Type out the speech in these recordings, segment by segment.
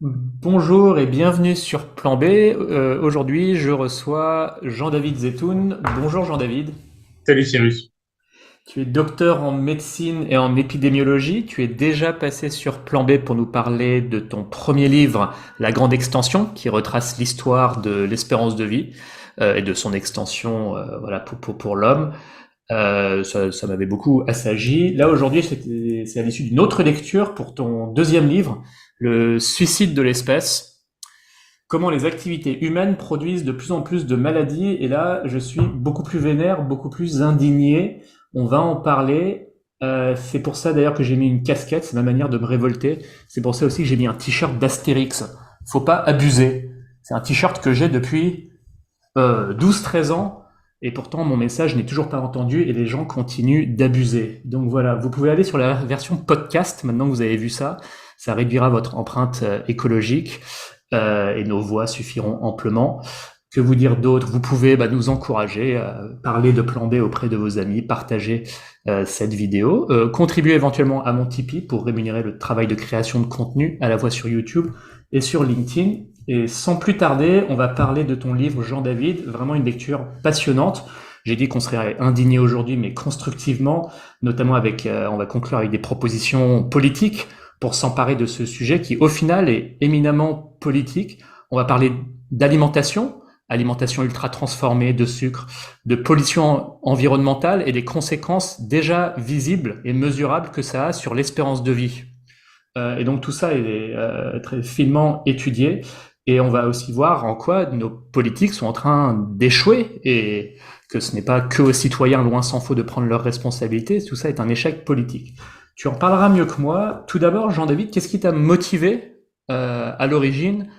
Bonjour et bienvenue sur Plan B. Aujourd'hui, je reçois Jean-David Zetoun. Bonjour Jean-David. Salut Cyrus. Tu es docteur en médecine et en épidémiologie. Tu es déjà passé sur Plan B pour nous parler de ton premier livre, La Grande Extension, qui retrace l'histoire de l'espérance de vie et de son extension voilà, pour l'homme. Ça m'avait beaucoup assagi. Là, aujourd'hui, c'est à l'issue d'une autre lecture pour ton deuxième livre, Le suicide de l'espèce. Comment les activités humaines produisent de plus en plus de maladies. Et là, je suis beaucoup plus vénère, beaucoup plus indigné. On va en parler. C'est pour ça d'ailleurs que j'ai mis une casquette, c'est ma manière de me révolter. C'est pour ça aussi que j'ai mis un t-shirt d'Astérix. Faut pas abuser. C'est un t-shirt que j'ai depuis 12-13 ans. Et pourtant, mon message n'est toujours pas entendu et les gens continuent d'abuser. Donc voilà, vous pouvez aller sur la version podcast maintenant que vous avez vu ça. Ça réduira votre empreinte écologique et nos voix suffiront amplement. Que vous dire d'autre? Vous pouvez nous encourager, parler de Plan B auprès de vos amis, partager cette vidéo, contribuer éventuellement à mon Tipeee pour rémunérer le travail de création de contenu à la fois sur YouTube et sur LinkedIn. Et sans plus tarder, on va parler de ton livre, Jean-David, vraiment une lecture passionnante. J'ai dit qu'on serait indigné aujourd'hui, mais constructivement, notamment avec, on va conclure avec des propositions politiques pour s'emparer de ce sujet qui, au final, est éminemment politique. On va parler d'alimentation, alimentation ultra transformée, de sucre, de pollution environnementale et des conséquences déjà visibles et mesurables que ça a sur l'espérance de vie. Et donc tout ça est très finement étudié. Et on va aussi voir en quoi nos politiques sont en train d'échouer et que ce n'est pas que aux citoyens, loin s'en faut, de prendre leurs responsabilités. Tout ça est un échec politique. Tu en parleras mieux que moi. Tout d'abord, Jean-David, qu'est-ce qui t'a motivé à l'origine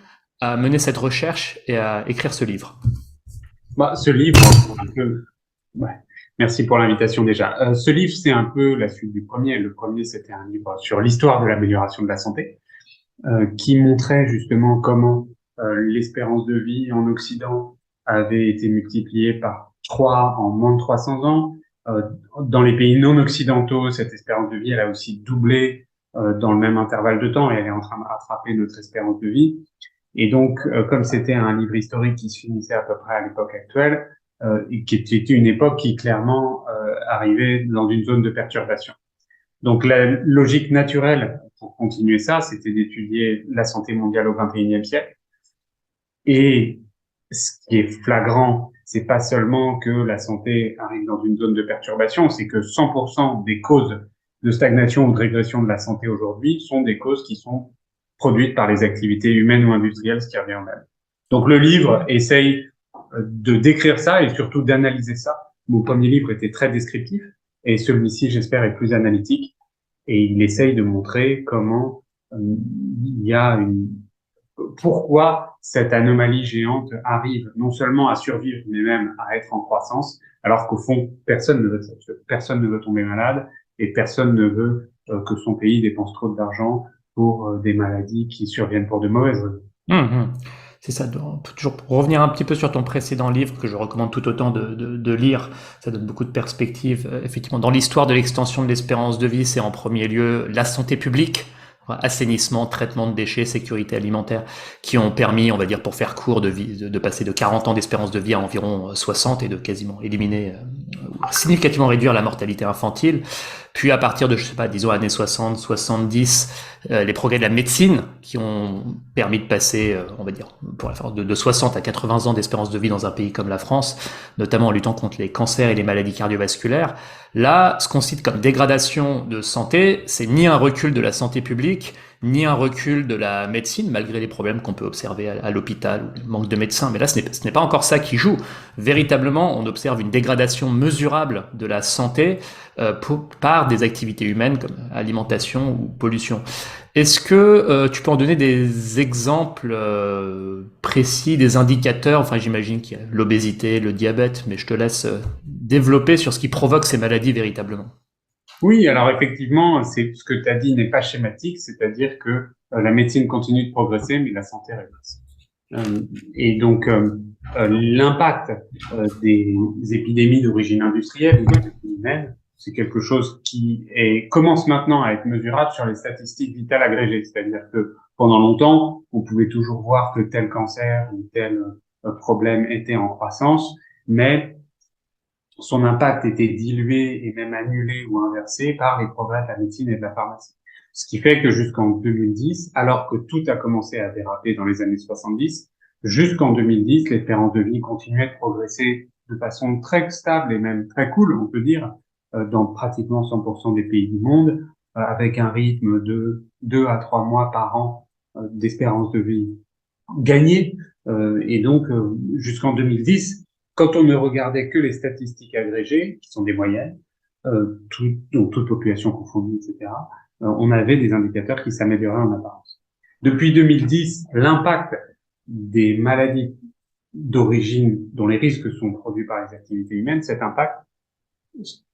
à mener cette recherche et à écrire ce livre? Ce livre, un peu, ouais. Merci pour l'invitation déjà. Ce livre, c'est un peu la suite du premier. Le premier, c'était un livre sur l'histoire de l'amélioration de la santé, qui montrait justement comment l'espérance de vie en Occident avait été multipliée par 3 en moins de 300 ans. Euh, dans les pays non occidentaux, cette espérance de vie, elle a aussi doublé dans le même intervalle de temps et elle est en train de rattraper notre espérance de vie. Et donc, comme c'était un livre historique qui se finissait à peu près à l'époque actuelle, et qui était une époque qui clairement arrivait dans une zone de perturbation. Donc, la logique naturelle pour continuer ça, c'était d'étudier la santé mondiale au XXIe siècle. Et ce qui est flagrant, c'est pas seulement que la santé arrive dans une zone de perturbation, c'est que 100% des causes de stagnation ou de régression de la santé aujourd'hui sont des causes qui sont produites par les activités humaines ou industrielles, ce qui revient au même. Donc le livre essaye de décrire ça et surtout d'analyser ça. Mon premier livre était très descriptif et celui-ci, j'espère, est plus analytique et il essaye de montrer comment il y a une pourquoi cette anomalie géante arrive non seulement à survivre, mais même à être en croissance, alors qu'au fond, personne ne veut tomber malade et personne ne veut que son pays dépense trop d'argent pour des maladies qui surviennent pour de mauvaises raisons. Mmh. C'est ça, toujours pour revenir un petit peu sur ton précédent livre, que je recommande tout autant de lire, ça donne beaucoup de perspectives. Effectivement, dans l'histoire de l'extension de l'espérance de vie, c'est en premier lieu la santé publique, assainissement, traitement de déchets, sécurité alimentaire, qui ont permis, on va dire, pour faire court, de passer de 40 ans d'espérance de vie à environ 60 et de quasiment éliminer, significativement réduire la mortalité infantile. Puis à partir de, je sais pas, disons années 60, 70, les progrès de la médecine qui ont permis de passer, on va dire, pour la faire de 60 à 80 ans d'espérance de vie dans un pays comme la France, notamment en luttant contre les cancers et les maladies cardiovasculaires. Là, ce qu'on cite comme dégradation de santé, c'est ni un recul de la santé publique, ni un recul de la médecine, malgré les problèmes qu'on peut observer à l'hôpital ou le manque de médecins. Mais là, ce n'est pas encore ça qui joue. Véritablement, on observe une dégradation mesurable de la santé par des activités humaines comme alimentation ou pollution. Est-ce que tu peux en donner des exemples précis, des indicateurs? Enfin, j'imagine qu'il y a l'obésité, le diabète, mais je te laisse développer sur ce qui provoque ces maladies véritablement. Oui, alors effectivement, c'est ce que tu as dit n'est pas schématique, c'est-à-dire que la médecine continue de progresser, mais la santé régresse. Et donc, l'impact des épidémies d'origine industrielle ou des épidémies humaines c'est quelque chose qui commence maintenant à être mesurable sur les statistiques vitales agrégées. C'est-à-dire que pendant longtemps, on pouvait toujours voir que tel cancer ou tel problème était en croissance, mais son impact était dilué et même annulé ou inversé par les progrès de la médecine et de la pharmacie. Ce qui fait que jusqu'en 2010, alors que tout a commencé à déraper dans les années 70, jusqu'en 2010, l'espérance de vie continuait de progresser de façon très stable et même très cool, on peut dire, dans pratiquement 100% des pays du monde, avec un rythme de 2 à 3 mois par an d'espérance de vie gagnée. Et donc, jusqu'en 2010, quand on ne regardait que les statistiques agrégées, qui sont des moyennes, donc toute population confondue, etc., on avait des indicateurs qui s'amélioraient en apparence. Depuis 2010, l'impact des maladies d'origine dont les risques sont produits par les activités humaines, cet impact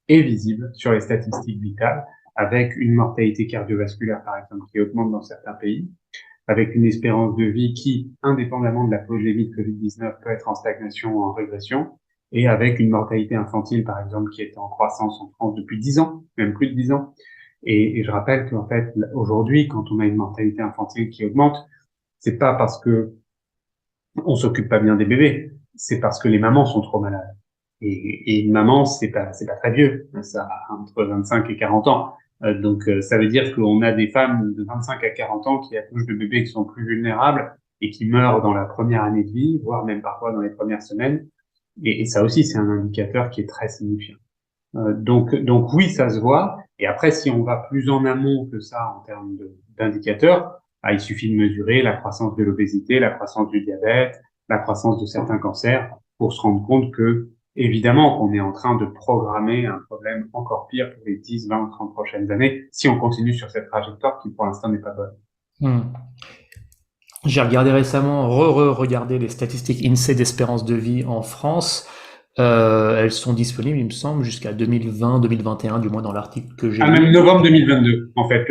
est visible sur les statistiques vitales, avec une mortalité cardiovasculaire, par exemple, qui augmente dans certains pays, avec une espérance de vie qui, indépendamment de la pandémie de Covid-19, peut être en stagnation ou en régression, et avec une mortalité infantile, par exemple, qui est en croissance en France depuis 10 ans, même plus de 10 ans. Et je rappelle qu'en fait, aujourd'hui, quand on a une mortalité infantile qui augmente, c'est pas parce que on s'occupe pas bien des bébés, c'est parce que les mamans sont trop malades. Et une maman, c'est pas très vieux, ça a entre 25 et 40 ans. Donc, ça veut dire qu'on a des femmes de 25 à 40 ans qui accouchent de bébés qui sont plus vulnérables et qui meurent dans la première année de vie, voire même parfois dans les premières semaines. Et ça aussi, c'est un indicateur qui est très signifiant. Donc oui, ça se voit. Et après, si on va plus en amont que ça en termes d'indicateurs, il suffit de mesurer la croissance de l'obésité, la croissance du diabète, la croissance de certains cancers pour se rendre compte que, évidemment, qu'on est en train de programmer un problème encore pire pour les 10, 20, 30 prochaines années si on continue sur cette trajectoire qui, pour l'instant, n'est pas bonne. J'ai regardé récemment, regardé les statistiques INSEE d'espérance de vie en France. Elles sont disponibles, il me semble, jusqu'à 2020-2021, du moins dans l'article que j'ai lu. Même novembre 2022, en fait.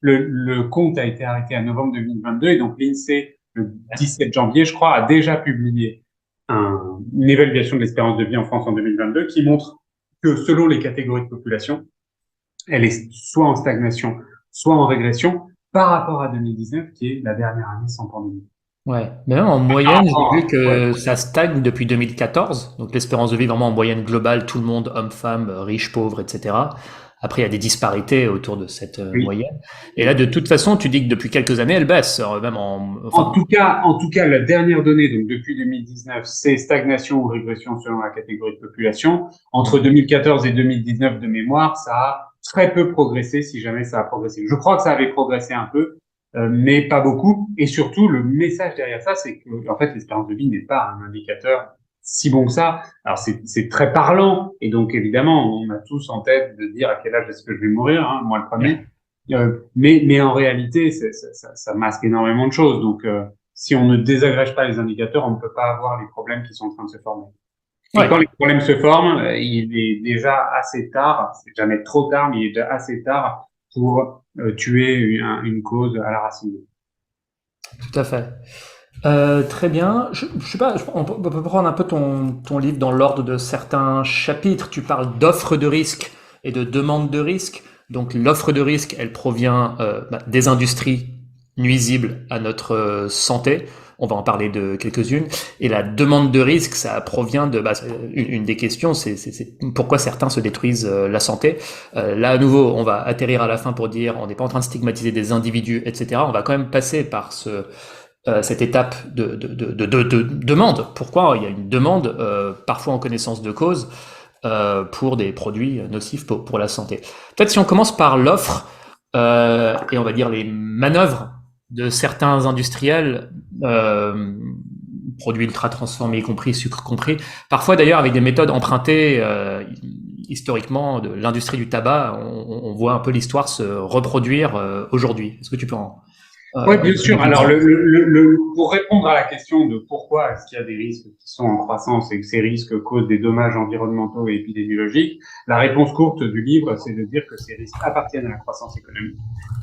Le compte a été arrêté à novembre 2022 et donc l'INSEE, le 17 janvier, je crois, a déjà publié une évaluation de l'espérance de vie en France en 2022 qui montre que selon les catégories de population, elle est soit en stagnation, soit en régression par rapport à 2019, qui est la dernière année sans pandémie. Ouais, mais même en moyenne, j'ai vu que ça stagne depuis 2014. Donc l'espérance de vie vraiment en moyenne globale, tout le monde, hommes, femmes, riches, pauvres, etc. Après, il y a des disparités autour de cette moyenne. Et là, de toute façon, tu dis que depuis quelques années, elle baisse, même en tout cas, la dernière donnée, donc depuis 2019, c'est stagnation ou régression selon la catégorie de population. Entre 2014 et 2019 de mémoire, ça a très peu progressé, si jamais ça a progressé. Je crois que ça avait progressé un peu, mais pas beaucoup. Et surtout, le message derrière ça, c'est que, en fait, l'espérance de vie n'est pas un indicateur si bon que ça. Alors, c'est très parlant. Et donc, évidemment, on a tous en tête de dire à quel âge est-ce que je vais mourir, hein, moi le premier. Mais en réalité, ça masque énormément de choses. Donc, si on ne désagrège pas les indicateurs, on ne peut pas avoir les problèmes qui sont en train de se former. Et quand les problèmes se forment, il est déjà assez tard, c'est jamais trop tard, mais il est déjà assez tard pour tuer une cause à la racine. Tout à fait. Très bien. Je sais pas, on peut prendre un peu ton livre dans l'ordre de certains chapitres. Tu parles d'offres de risque et de demande de risque. Donc l'offre de risque, elle provient des industries nuisibles à notre santé. On va en parler de quelques-unes. Et la demande de risque, ça provient de une des questions, c'est pourquoi certains se détruisent la santé. Là, à nouveau, on va atterrir à la fin pour dire on n'est pas en train de stigmatiser des individus, etc. On va quand même passer par cette étape de demande. Pourquoi il y a une demande, parfois en connaissance de cause, pour des produits nocifs pour la santé. Peut-être si on commence par l'offre et on va dire les manœuvres de certains industriels, produits ultra transformés y compris, sucre compris, parfois d'ailleurs avec des méthodes empruntées historiquement de l'industrie du tabac. On voit un peu l'histoire se reproduire aujourd'hui. Est-ce que tu peux en... Oui, bien sûr. Alors, pour répondre à la question de pourquoi est-ce qu'il y a des risques qui sont en croissance et que ces risques causent des dommages environnementaux et épidémiologiques, la réponse courte du livre, c'est de dire que ces risques appartiennent à la croissance économique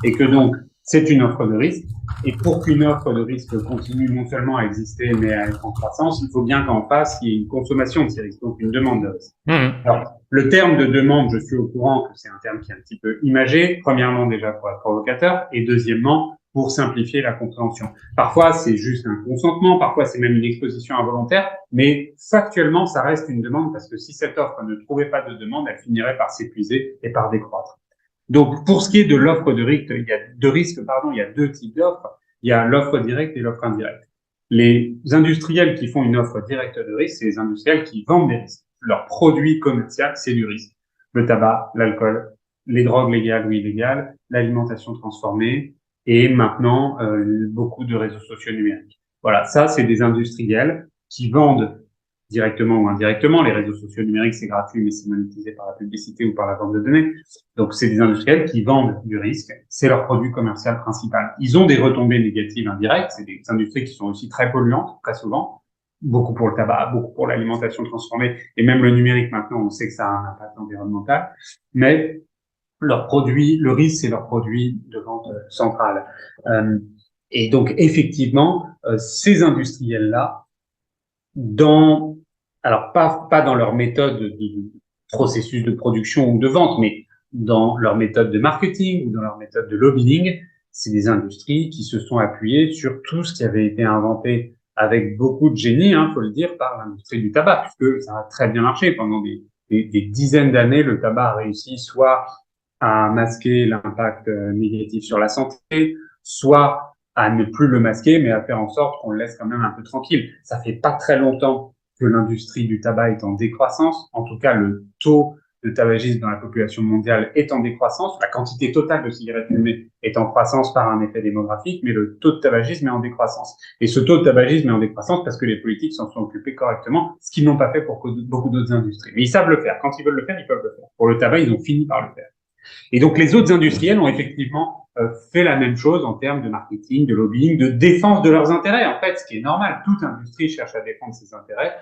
et que donc c'est une offre de risque. Et pour qu'une offre de risque continue non seulement à exister mais à être en croissance, il faut bien qu'en face il y ait une consommation de ces risques, donc une demande de risque. Alors, Le terme de demande, je suis au courant que c'est un terme qui est un petit peu imagé, premièrement déjà pour être provocateur, et deuxièmement pour simplifier la compréhension. Parfois, c'est juste un consentement, parfois c'est même une exposition involontaire, mais factuellement, ça reste une demande parce que si cette offre ne trouvait pas de demande, elle finirait par s'épuiser et par décroître. Donc, pour ce qui est de l'offre de risque, il y a deux types d'offres. Il y a l'offre directe et l'offre indirecte. Les industriels qui font une offre directe de risque, c'est les industriels qui vendent des risques. Leur produit commercial, c'est du risque. Le tabac, l'alcool, les drogues légales ou illégales, l'alimentation transformée et maintenant beaucoup de réseaux sociaux numériques. Voilà, ça, c'est des industriels qui vendent directement ou indirectement. Les réseaux sociaux numériques, c'est gratuit, mais c'est monétisé par la publicité ou par la vente de données. Donc, c'est des industriels qui vendent du risque. C'est leur produit commercial principal. Ils ont des retombées négatives indirectes. C'est des industries qui sont aussi très polluantes, très souvent. Beaucoup pour le tabac, beaucoup pour l'alimentation transformée. Et même le numérique, maintenant, on sait que ça a un impact environnemental. Mais leur produit, le risque, c'est leur produit de vente centrale. Et donc, effectivement, ces industriels-là, alors pas dans leur méthode de processus de production ou de vente, mais dans leur méthode de marketing ou dans leur méthode de lobbying, c'est des industries qui se sont appuyées sur tout ce qui avait été inventé avec beaucoup de génie, faut le dire, par l'industrie du tabac, puisque ça a très bien marché pendant des dizaines d'années. Le tabac a réussi soit à masquer l'impact négatif sur la santé, soit à ne plus le masquer, mais à faire en sorte qu'on le laisse quand même un peu tranquille. Ça fait pas très longtemps que l'industrie du tabac est en décroissance. En tout cas, le taux de tabagisme dans la population mondiale est en décroissance. La quantité totale de cigarettes fumées est en croissance par un effet démographique, mais le taux de tabagisme est en décroissance. Et ce taux de tabagisme est en décroissance parce que les politiques s'en sont occupés correctement, ce qu'ils n'ont pas fait pour beaucoup d'autres industries. Mais ils savent le faire. Quand ils veulent le faire, ils peuvent le faire. Pour le tabac, ils ont fini par le faire. Et donc, les autres industriels ont effectivement fait la même chose en termes de marketing, de lobbying, de défense de leurs intérêts. En fait, ce qui est normal, toute industrie cherche à défendre ses intérêts.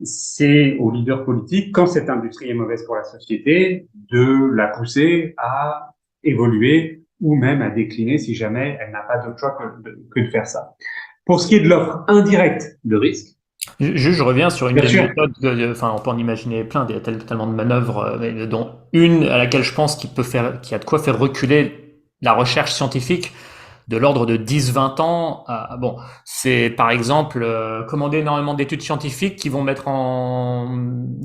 C'est aux leaders politiques, quand cette industrie est mauvaise pour la société, de la pousser à évoluer ou même à décliner si jamais elle n'a pas d'autre choix que de faire ça. Pour ce qui est de l'offre indirecte de risque, Je reviens sur une bien des sûr, méthodes, enfin, on peut en imaginer plein, il y a tellement de manœuvres, mais dont une à laquelle je pense qui a de quoi faire reculer la recherche scientifique de l'ordre de 10-20 ans. Bon, c'est par exemple commander énormément d'études scientifiques qui vont mettre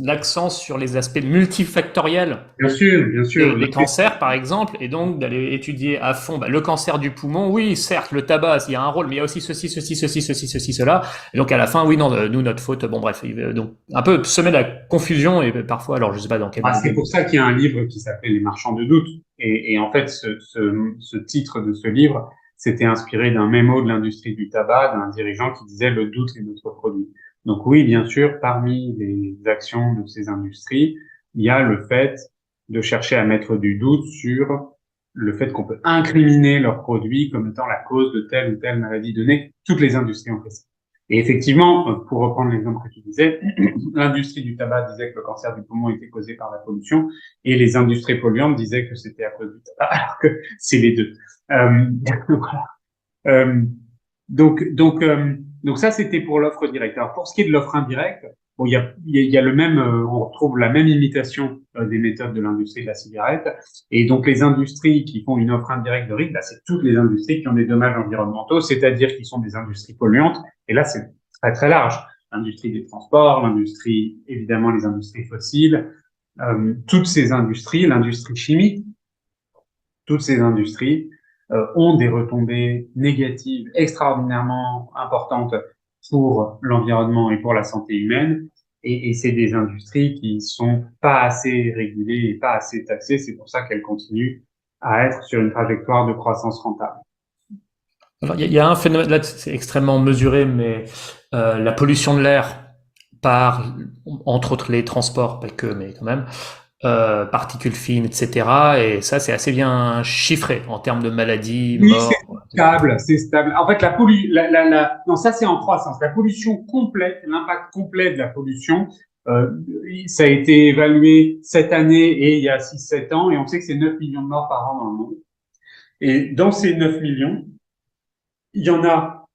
l'accent sur les aspects multifactoriels bien sûr. des cancers, par exemple, et donc d'aller étudier à fond le cancer du poumon. Oui, certes, le tabac, il y a un rôle, mais il y a aussi ceci, cela. Et donc à la fin, oui, non, nous, notre faute. Bon, bref, donc un peu semer la confusion et parfois, alors je sais pas dans quel. C'est pour ça qu'il y a un livre qui s'appelle Les Marchands de doute. Et en fait, ce titre de ce livre, c'était inspiré d'un mémo de l'industrie du tabac, d'un dirigeant qui disait le doute est notre produit. Donc oui, bien sûr, parmi les actions de ces industries, il y a le fait de chercher à mettre du doute sur le fait qu'on peut incriminer leurs produits comme étant la cause de telle ou telle maladie donnée. Toutes les industries ont fait ça. Et effectivement, pour reprendre l'exemple que tu disais, l'industrie du tabac disait que le cancer du poumon était causé par la pollution et les industries polluantes disaient que c'était à cause du tabac, alors que c'est les deux. Voilà. Euh, donc ça, c'était pour l'offre directe. Alors, pour ce qui est de l'offre indirecte, bon, il y a le même, on retrouve la même imitation des méthodes de l'industrie de la cigarette. Et donc, les industries qui font une offre indirecte de risque, là, c'est toutes les industries qui ont des dommages environnementaux, c'est-à-dire qui sont des industries polluantes. Et là, c'est très, très large. L'industrie des transports, l'industrie, évidemment, les industries fossiles, toutes ces industries, l'industrie chimique, toutes ces industries ont des retombées négatives extraordinairement importantes pour l'environnement et pour la santé humaine. Et c'est des industries qui sont pas assez régulées et pas assez taxées. C'est pour ça qu'elles continuent à être sur une trajectoire de croissance rentable. Alors, il y a un phénomène, là c'est extrêmement mesuré, mais la pollution de l'air par, entre autres, les transports, pas que, mais quand même, particules fines, etc. Et ça, c'est assez bien chiffré en termes de maladies, Oui, c'est morts, etc. stable, c'est stable. En fait, non, ça c'est en croissance. La pollution complète, l'impact complet de la pollution, euh, ça a été évalué cette année et il y a 6-7 ans, et on sait que c'est 9 millions de morts par an dans le monde. Et dans ces 9 millions, il y en a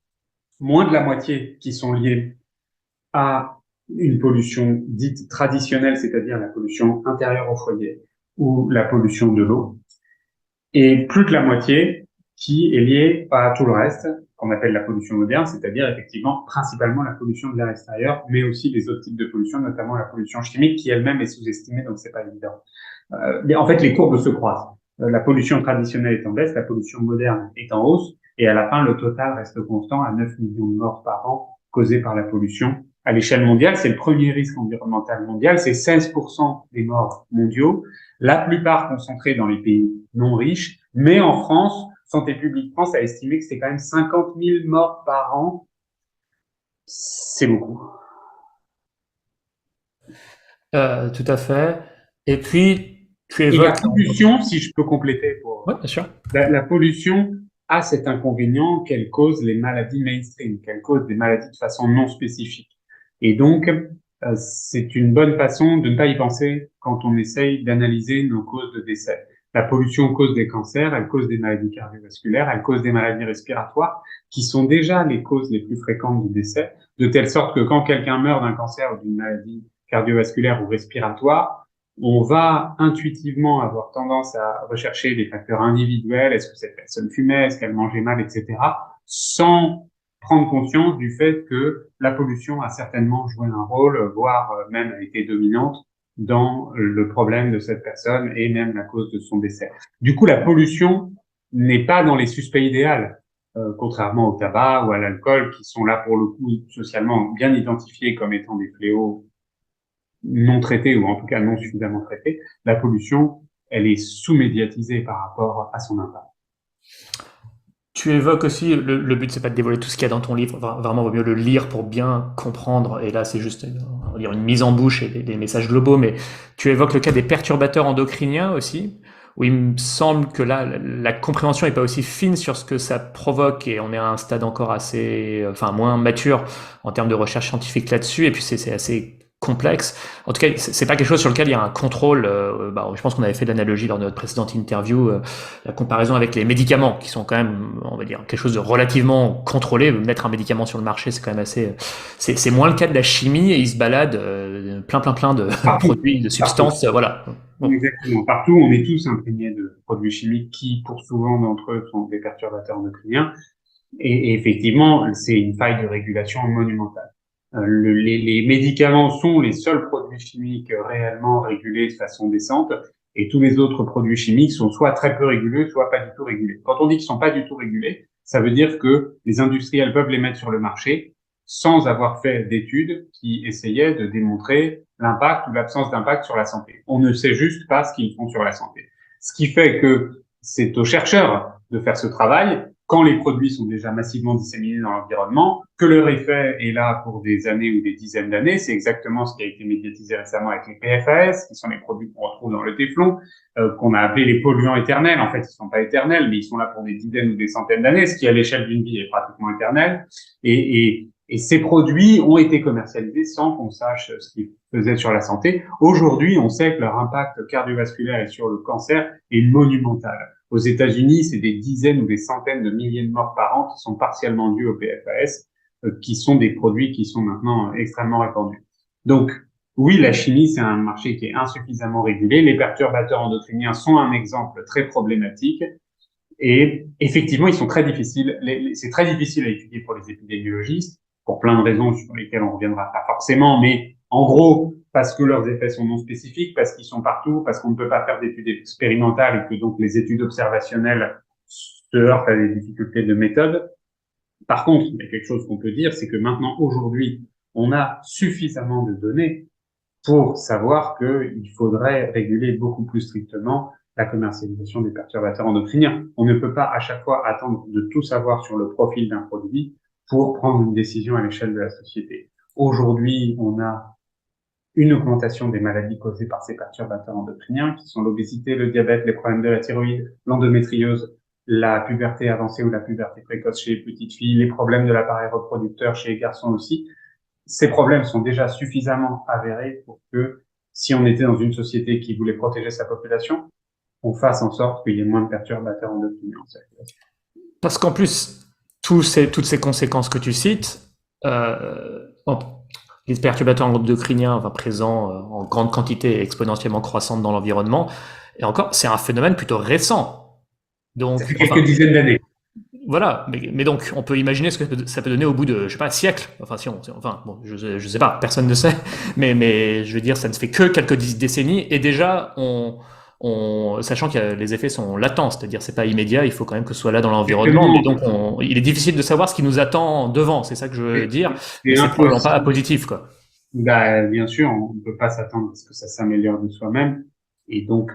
moins de la moitié qui sont liés à une pollution dite traditionnelle, c'est-à-dire la pollution intérieure au foyer ou la pollution de l'eau, et plus que la moitié qui est liée à tout le reste, qu'on appelle la pollution moderne, c'est-à-dire effectivement principalement la pollution de l'air extérieur, mais aussi les autres types de pollution, notamment la pollution chimique, qui elle-même est sous-estimée, donc c'est pas évident. Mais en fait, les courbes se croisent. La pollution traditionnelle est en baisse, la pollution moderne est en hausse, et à la fin, le total reste constant à 9 millions de morts par an causés par la pollution. À l'échelle mondiale, c'est le premier risque environnemental mondial, c'est 16% des morts mondiaux, la plupart concentrés dans les pays non riches, mais en France, Santé publique France a estimé que c'est quand même 50 000 morts par an. C'est beaucoup. Tout à fait. Et puis, tu Et la évoques... pollution, si je peux compléter Oui, pour bien sûr. la pollution a cet inconvénient qu'elle cause les maladies mainstream, qu'elle cause des maladies de façon non spécifique. Et donc, c'est une bonne façon de ne pas y penser quand on essaye d'analyser nos causes de décès. La pollution cause des cancers, elle cause des maladies cardiovasculaires, elle cause des maladies respiratoires, qui sont déjà les causes les plus fréquentes de décès, de telle sorte que quand quelqu'un meurt d'un cancer ou d'une maladie cardiovasculaire ou respiratoire, on va intuitivement avoir tendance à rechercher des facteurs individuels. Est-ce que cette personne fumait? Est-ce qu'elle mangeait mal, etc. Sans prendre conscience du fait que la pollution a certainement joué un rôle, voire même a été dominante dans le problème de cette personne et même la cause de son décès. Du coup, la pollution n'est pas dans les suspects idéaux, contrairement au tabac ou à l'alcool, qui sont là pour le coup socialement bien identifiés comme étant des fléaux non traitée ou en tout cas non suffisamment traitée, la pollution, elle est sous-médiatisée par rapport à son impact. Tu évoques aussi, le but c'est pas de dévoiler tout ce qu'il y a dans ton livre, vraiment vaut mieux le lire pour bien comprendre, et là c'est juste on va dire une mise en bouche et des messages globaux, mais tu évoques le cas des perturbateurs endocriniens aussi, où il me semble que là la compréhension est pas aussi fine sur ce que ça provoque, et on est à un stade encore assez, enfin moins mature en termes de recherche scientifique là-dessus, et puis c'est assez complexe. En tout cas, c'est pas quelque chose sur lequel il y a un contrôle. Je pense qu'on avait fait l'analogie lors de notre précédente interview, la comparaison avec les médicaments, qui sont quand même, on va dire, quelque chose de relativement contrôlé. Mettre un médicament sur le marché, c'est quand même assez. C'est moins le cas de la chimie, et il se balade plein de Partout, produits, de partout. substances, voilà. Bon. Exactement. Partout, on est tous imprégnés de produits chimiques qui, pour souvent d'entre eux, sont des perturbateurs endocriniens. Et effectivement, c'est une faille de régulation monumentale. Les médicaments sont les seuls produits chimiques réellement régulés de façon décente, et tous les autres produits chimiques sont soit très peu régulés, soit pas du tout régulés. Quand on dit qu'ils sont pas du tout régulés, ça veut dire que les industriels peuvent les mettre sur le marché sans avoir fait d'études qui essayaient de démontrer l'impact ou l'absence d'impact sur la santé. On ne sait juste pas ce qu'ils font sur la santé. Ce qui fait que c'est aux chercheurs de faire ce travail quand les produits sont déjà massivement disséminés dans l'environnement, que leur effet est là pour des années ou des dizaines d'années. C'est exactement ce qui a été médiatisé récemment avec les PFAS, qui sont les produits qu'on retrouve dans le téflon, qu'on a appelé les polluants éternels. En fait, ils sont pas éternels, mais ils sont là pour des dizaines ou des centaines d'années, ce qui à l'échelle d'une vie est pratiquement éternel. Et ces produits ont été commercialisés sans qu'on sache ce qu'ils faisaient sur la santé. Aujourd'hui, on sait que leur impact cardiovasculaire et sur le cancer est monumental. Aux États-Unis, c'est des dizaines ou des centaines de milliers de morts par an qui sont partiellement dues au PFAS, qui sont des produits qui sont maintenant extrêmement répandus. Donc, oui, la chimie, c'est un marché qui est insuffisamment régulé. Les perturbateurs endocriniens sont un exemple très problématique. Et effectivement, ils sont très difficiles. C'est très difficile à étudier pour les épidémiologistes, pour plein de raisons sur lesquelles on reviendra pas forcément, mais en gros, parce que leurs effets sont non spécifiques, parce qu'ils sont partout, parce qu'on ne peut pas faire d'études expérimentales et que donc les études observationnelles se heurtent à des difficultés de méthode. Par contre, il y a quelque chose qu'on peut dire, c'est que maintenant, aujourd'hui, on a suffisamment de données pour savoir qu'il faudrait réguler beaucoup plus strictement la commercialisation des perturbateurs endocriniens. On ne peut pas à chaque fois attendre de tout savoir sur le profil d'un produit pour prendre une décision à l'échelle de la société. Aujourd'hui, on a une augmentation des maladies causées par ces perturbateurs endocriniens, qui sont l'obésité, le diabète, les problèmes de la thyroïde, l'endométriose, la puberté avancée ou la puberté précoce chez les petites filles, les problèmes de l'appareil reproducteur chez les garçons aussi. Ces problèmes sont déjà suffisamment avérés pour que, si on était dans une société qui voulait protéger sa population, on fasse en sorte qu'il y ait moins de perturbateurs endocriniens en circulation. Parce qu'en plus, toutes ces conséquences que tu cites, bon, les perturbateurs endocriniens, enfin, présents en grande quantité et exponentiellement croissantes dans l'environnement. Et encore, c'est un phénomène plutôt récent. Ça fait Donc, quelques enfin, dizaines d'années. voilà, mais donc on peut imaginer ce que ça peut donner au bout de, je sais pas, siècles. Enfin, si on, enfin, bon, je sais pas, personne ne sait, mais je veux dire, ça ne fait que quelques décennies et déjà sachant que les effets sont latents, c'est-à-dire c'est pas immédiat, il faut quand même que ce soit là dans l'environnement, mais Exactement. donc il est difficile de savoir ce qui nous attend devant, c'est ça que je veux dire, mais C'est c'est probablement pas impossible. positif, quoi. Bah, bien sûr, on ne peut pas s'attendre à ce que ça s'améliore de soi-même. Et donc,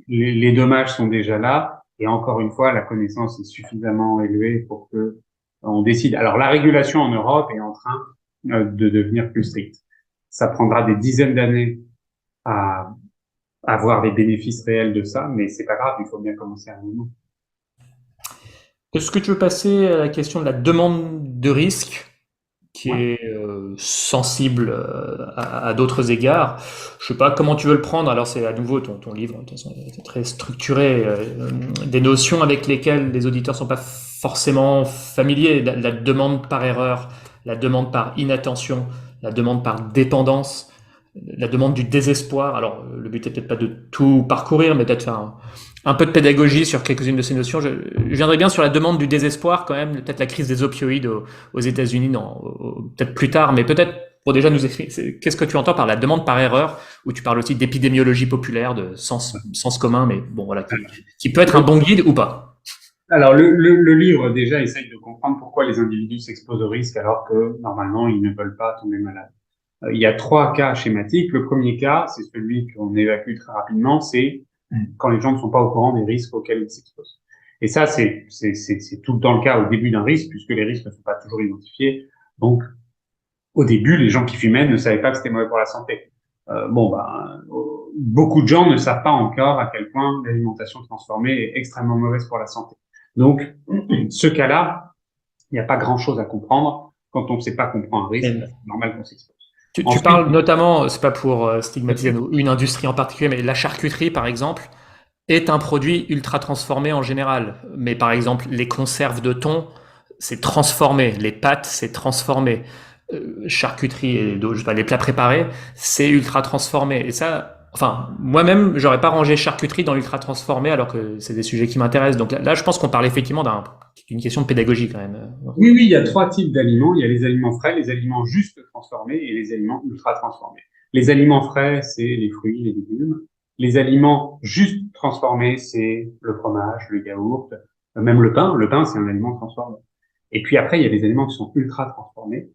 les dommages sont déjà là. Et encore une fois, la connaissance est suffisamment élevée pour que on décide. Alors, la régulation en Europe est en train de devenir plus stricte. Ça prendra des dizaines d'années à avoir des bénéfices réels de ça, mais c'est pas grave, il faut bien commencer à un moment. Est-ce que tu veux passer à la question de la demande de risque, qui Ouais. est sensible à d'autres égards. Je sais pas comment tu veux le prendre. Alors c'est à nouveau ton livre, de toute façon, est très structuré, des notions avec lesquelles les auditeurs sont pas forcément familiers. La demande par erreur, la demande par inattention, la demande par dépendance, la demande du désespoir. Alors le but est peut-être pas de tout parcourir, mais peut-être faire un peu de pédagogie sur quelques-unes de ces notions. Je viendrai bien sur la demande du désespoir quand même, peut-être la crise des opioïdes aux États-Unis, peut-être plus tard, mais peut-être pour déjà nous expliquer qu'est-ce que tu entends par la demande par erreur, où tu parles aussi d'épidémiologie populaire, de sens commun, mais bon voilà, qui peut être un bon guide ou pas. Alors, le livre déjà essaye de comprendre pourquoi les individus s'exposent au risque alors que normalement ils ne veulent pas tomber malades. Il y a trois cas schématiques. Le premier cas, c'est celui qu'on évacue très rapidement, c'est quand les gens ne sont pas au courant des risques auxquels ils s'exposent. Et ça, c'est tout le temps le cas au début d'un risque, puisque les risques ne sont pas toujours identifiés. Donc, au début, les gens qui fumaient ne savaient pas que c'était mauvais pour la santé. Beaucoup de gens ne savent pas encore à quel point l'alimentation transformée est extrêmement mauvaise pour la santé. Donc, ce cas-là, il n'y a pas grand-chose à comprendre. Quand on ne sait pas qu'on prend un risque, Et c'est normal qu'on s'expose. tu Ensuite, parles notamment, c'est pas pour stigmatiser une industrie en particulier, mais la charcuterie par exemple est un produit ultra transformé en général. Mais par exemple, les conserves de thon, c'est transformé. Les pâtes, c'est transformé. Charcuterie et je sais pas, les plats préparés, c'est ultra transformé. Et ça, enfin, moi-même, j'aurais pas rangé charcuterie dans l'ultra transformé alors que c'est des sujets qui m'intéressent. Donc là, je pense qu'on parle effectivement d'une question de pédagogie quand même. oui, oui, il y a trois types d'aliments. Il y a les aliments frais, les aliments juste transformés et les aliments ultra transformés. Les aliments frais, c'est les fruits, les légumes. Les aliments juste transformés, c'est le fromage, le yaourt, même le pain. Le pain, c'est un aliment transformé. Et puis après, il y a des aliments qui sont ultra transformés,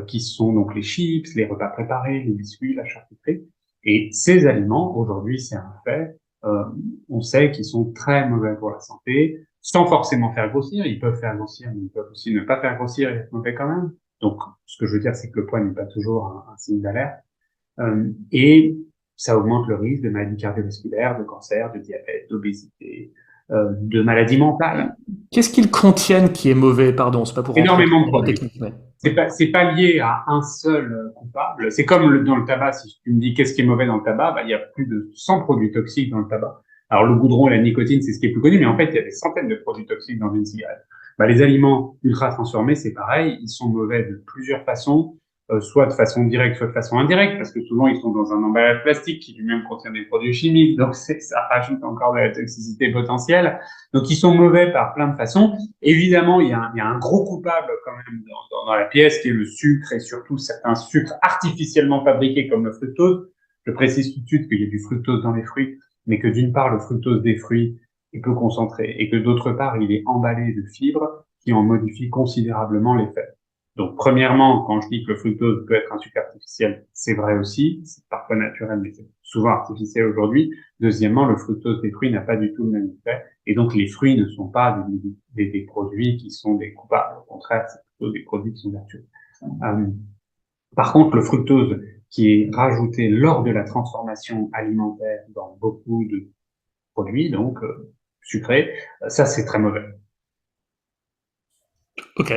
qui sont donc les chips, les repas préparés, les biscuits, la charcuterie. Et ces aliments, aujourd'hui, c'est un fait, euh, on sait qu'ils sont très mauvais pour la santé, sans forcément faire grossir. Ils peuvent faire grossir, mais ils peuvent aussi ne pas faire grossir et être mauvais quand même. Donc, ce que je veux dire, c'est que le poids n'est pas toujours un signe d'alerte. Et ça augmente le risque de maladies cardiovasculaires, de cancer, de diabète, d'obésité, de maladies mentales. Qu'est-ce qu'ils contiennent qui est mauvais? Pardon, c'est pas pour rentrer Énormément de trop dans la produits. technique, mais C'est pas lié à un seul coupable. C'est comme dans le tabac. Si tu me dis qu'est-ce qui est mauvais dans le tabac, bah, il y a plus de 100 produits toxiques dans le tabac. Alors, le goudron et la nicotine, c'est ce qui est plus connu, mais en fait, il y a des centaines de produits toxiques dans une cigarette. Bah, les aliments ultra transformés, c'est pareil. Ils sont mauvais de plusieurs façons, soit de façon directe, soit de façon indirecte, parce que souvent, ils sont dans un emballage plastique qui lui-même contient des produits chimiques. Donc, ça rajoute encore de la toxicité potentielle. Donc, ils sont mauvais par plein de façons. Évidemment, il y a un gros coupable quand même dans la pièce qui est le sucre et surtout certains sucres artificiellement fabriqués comme le fructose. Je précise tout de suite qu'il y a du fructose dans les fruits, mais que d'une part, le fructose des fruits est peu concentré et que d'autre part, il est emballé de fibres qui en modifient considérablement l'effet. Donc, premièrement, quand je dis que le fructose peut être un sucre artificiel, c'est vrai aussi. C'est parfois naturel, mais c'est souvent artificiel aujourd'hui. Deuxièmement, le fructose des fruits n'a pas du tout le même effet. Et donc, les fruits ne sont pas des produits qui sont des coupables. Au contraire, c'est plutôt des produits qui sont vertueux. Euh, Par contre, le fructose qui est rajouté lors de la transformation alimentaire dans beaucoup de produits, donc sucrés, ça, c'est très mauvais. ok.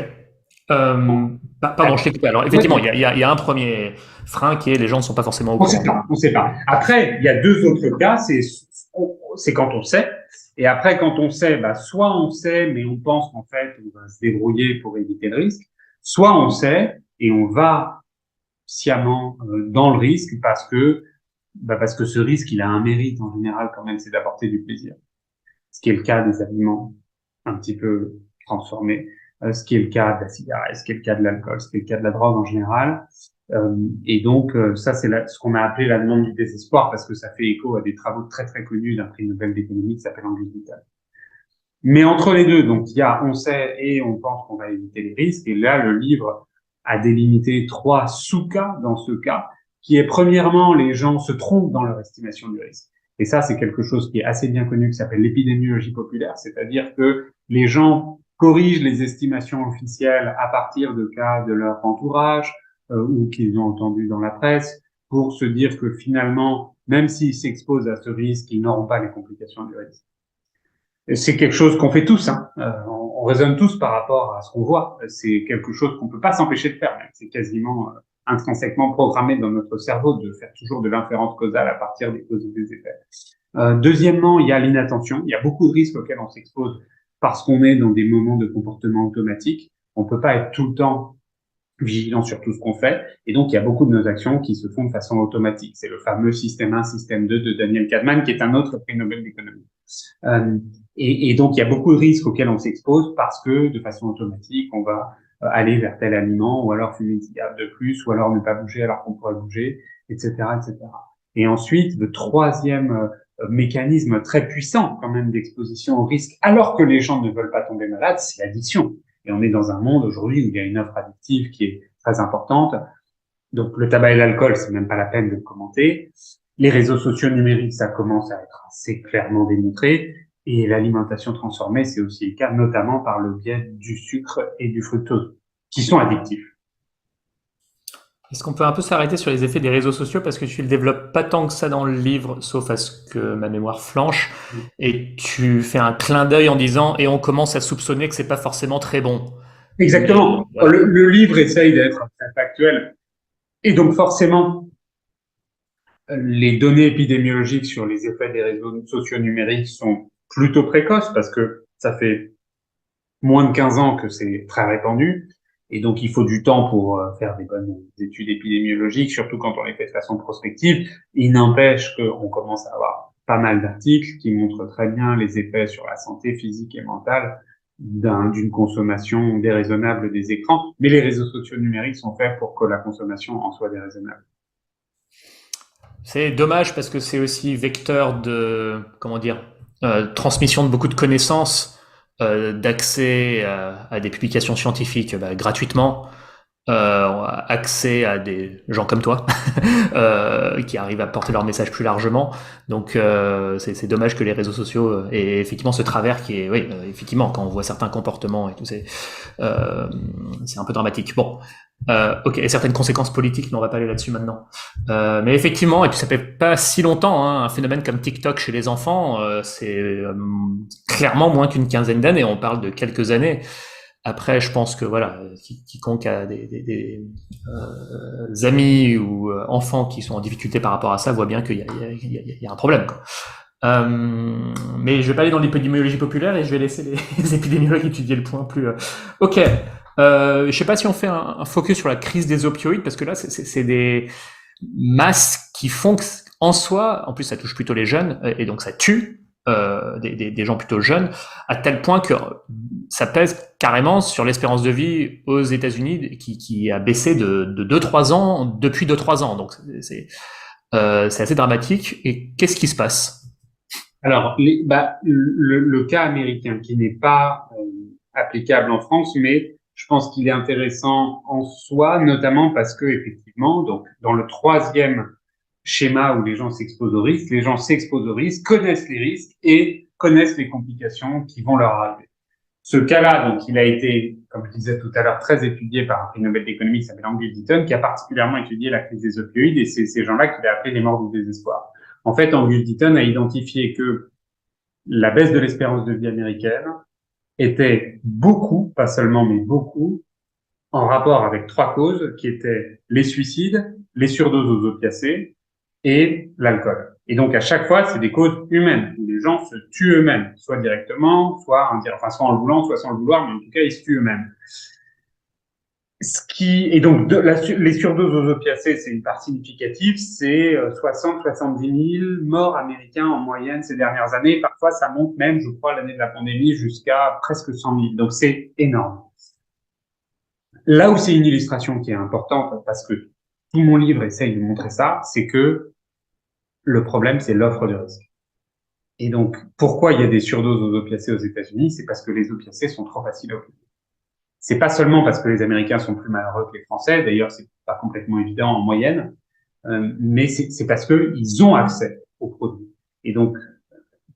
Bon. Pardon, je t'ai coupé. Alors, effectivement, Ouais. il y a un premier frein qui est les gens ne sont pas forcément au courant. On sait pas. Après, il y a deux autres cas, c'est quand on sait. Et après, quand on sait, bah, soit on sait, mais on pense qu'en fait, on va se débrouiller pour éviter le risque, soit on sait et on va sciemment dans le risque parce que ce risque, il a un mérite en général quand même, c'est d'apporter du plaisir. Ce qui est le cas des aliments un petit peu transformés, ce qui est le cas de la cigarette, ce qui est le cas de l'alcool, ce qui est le cas de la drogue en général. Et donc, ça, c'est ce qu'on a appelé la demande du désespoir, parce que ça fait écho à des travaux très très connus d'un prix Nobel d'économie qui s'appelle Angus Deaton. Mais entre les deux, donc il y a on sait et on pense qu'on va éviter les risques. Et là, le livre a délimité 3 sous-cas dans ce cas, qui est premièrement, les gens se trompent dans leur estimation du risque. Et ça, c'est quelque chose qui est assez bien connu, qui s'appelle l'épidémiologie populaire, c'est-à-dire que les gens corrigent les estimations officielles à partir de cas de leur entourage ou qu'ils ont entendu dans la presse pour se dire que finalement, même s'ils s'exposent à ce risque, ils n'auront pas les complications du risque. C'est quelque chose qu'on fait tous, hein. On raisonne tous par rapport à ce qu'on voit. C'est quelque chose qu'on peut pas s'empêcher de faire. C'est quasiment intrinsèquement programmé dans notre cerveau de faire toujours de l'inférence causale à partir des causes et des effets. Deuxièmement, il y a l'inattention. Il y a beaucoup de risques auxquels on s'expose parce qu'on est dans des moments de comportement automatique. On peut pas être tout le temps vigilant sur tout ce qu'on fait. Et donc, il y a beaucoup de nos actions qui se font de façon automatique. C'est le fameux système 1, système 2 de Daniel Kahneman, qui est un autre prix Nobel d'économie. Et donc, il y a beaucoup de risques auxquels on s'expose parce que, de façon automatique, on va aller vers tel aliment, ou alors fumer une cigarette de plus, ou alors ne pas bouger alors qu'on pourrait bouger, etc., etc. Et ensuite, le troisième mécanisme très puissant, quand même, d'exposition au risque, alors que les gens ne veulent pas tomber malades, c'est l'addiction. Et on est dans un monde aujourd'hui où il y a une offre addictive qui est très importante. Donc, le tabac et l'alcool, c'est même pas la peine de le commenter. Les réseaux sociaux numériques, ça commence à être assez clairement démontré. Et l'alimentation transformée, c'est aussi le cas, notamment par le biais du sucre et du fructose, qui sont addictifs. Est-ce qu'on peut un peu s'arrêter sur les effets des réseaux sociaux parce que tu le développes pas tant que ça dans le livre, sauf à ce que ma mémoire flanche, et tu fais un clin d'œil en disant et on commence à soupçonner que c'est pas forcément très bon. Exactement. Mais, voilà. Le livre essaye d'être très factuel. Et donc forcément, les données épidémiologiques sur les effets des réseaux sociaux numériques sont plutôt précoces parce que ça fait moins de 15 ans que c'est très répandu. Et donc, il faut du temps pour faire des bonnes études épidémiologiques, surtout quand on les fait de façon prospective. Il n'empêche qu'on commence à avoir pas mal d'articles qui montrent très bien les effets sur la santé physique et mentale d'une consommation déraisonnable des écrans. Mais les réseaux sociaux numériques sont faits pour que la consommation en soit déraisonnable. C'est dommage parce que c'est aussi vecteur de, comment dire, transmission de beaucoup de connaissances, d'accès à des publications scientifiques gratuitement, accès à des gens comme toi qui arrivent à porter leur message plus largement. Donc c'est dommage que les réseaux sociaux aient effectivement ce travers qui est, oui, effectivement, quand on voit certains comportements et tout, c'est un peu dramatique. Bon, ok, et certaines conséquences politiques, mais on va pas aller là-dessus maintenant. Mais effectivement, et puis ça fait pas si longtemps, hein, un phénomène comme TikTok chez les enfants, c'est clairement moins qu'une quinzaine d'années. On parle de quelques années. Après, je pense que voilà, quiconque a des amis ou enfants qui sont en difficulté par rapport à ça voit bien qu'il y a un problème, quoi. Mais je vais pas aller dans l'épidémiologie populaire et je vais laisser les épidémiologues étudier le point plus. Ok. Je sais pas si on fait un focus sur la crise des opioïdes parce que là, c'est des masses qui font que, en soi, en plus, ça touche plutôt les jeunes et donc ça tue. Des gens plutôt jeunes, à tel point que ça pèse carrément sur l'espérance de vie aux États-Unis qui a baissé de 2-3 ans depuis 2-3 ans. Donc c'est assez dramatique. Et qu'est-ce qui se passe? Alors, le cas américain qui n'est pas applicable en France, mais je pense qu'il est intéressant en soi, notamment parce que effectivement, donc dans le troisième schéma où les gens s'exposent aux risques, les gens s'exposent aux risques, connaissent les risques et connaissent les complications qui vont leur arriver. Ce cas-là, donc, il a été, comme je disais tout à l'heure, très étudié par un prix Nobel d'économie qui s'appelle Angus Deaton, qui a particulièrement étudié la crise des opioïdes, et c'est ces gens-là qu'il a appelé les morts du désespoir. En fait, Angus Deaton a identifié que la baisse de l'espérance de vie américaine était beaucoup, pas seulement, mais beaucoup, en rapport avec 3 causes qui étaient les suicides, les surdoses aux opiacés et l'alcool. Et donc, à chaque fois, c'est des causes humaines, où les gens se tuent eux-mêmes, soit directement, soit en le voulant, soit sans le vouloir, mais en tout cas, ils se tuent eux-mêmes. Et donc, les surdoses aux opiacés, c'est une part significative, c'est 60-70 000 morts américains en moyenne ces dernières années. Parfois, ça monte même, je crois, l'année de la pandémie, jusqu'à presque 100 000. Donc, c'est énorme. Là où c'est une illustration qui est importante, parce que tout mon livre essaye de montrer ça, c'est que le problème, c'est l'offre de risque. Et donc, pourquoi il y a des surdoses aux opiacés aux États-Unis? C'est parce que les opiacés sont trop faciles à obtenir. C'est pas seulement parce que les Américains sont plus malheureux que les Français, d'ailleurs c'est pas complètement évident en moyenne, mais c'est parce que ils ont accès aux produits. Et donc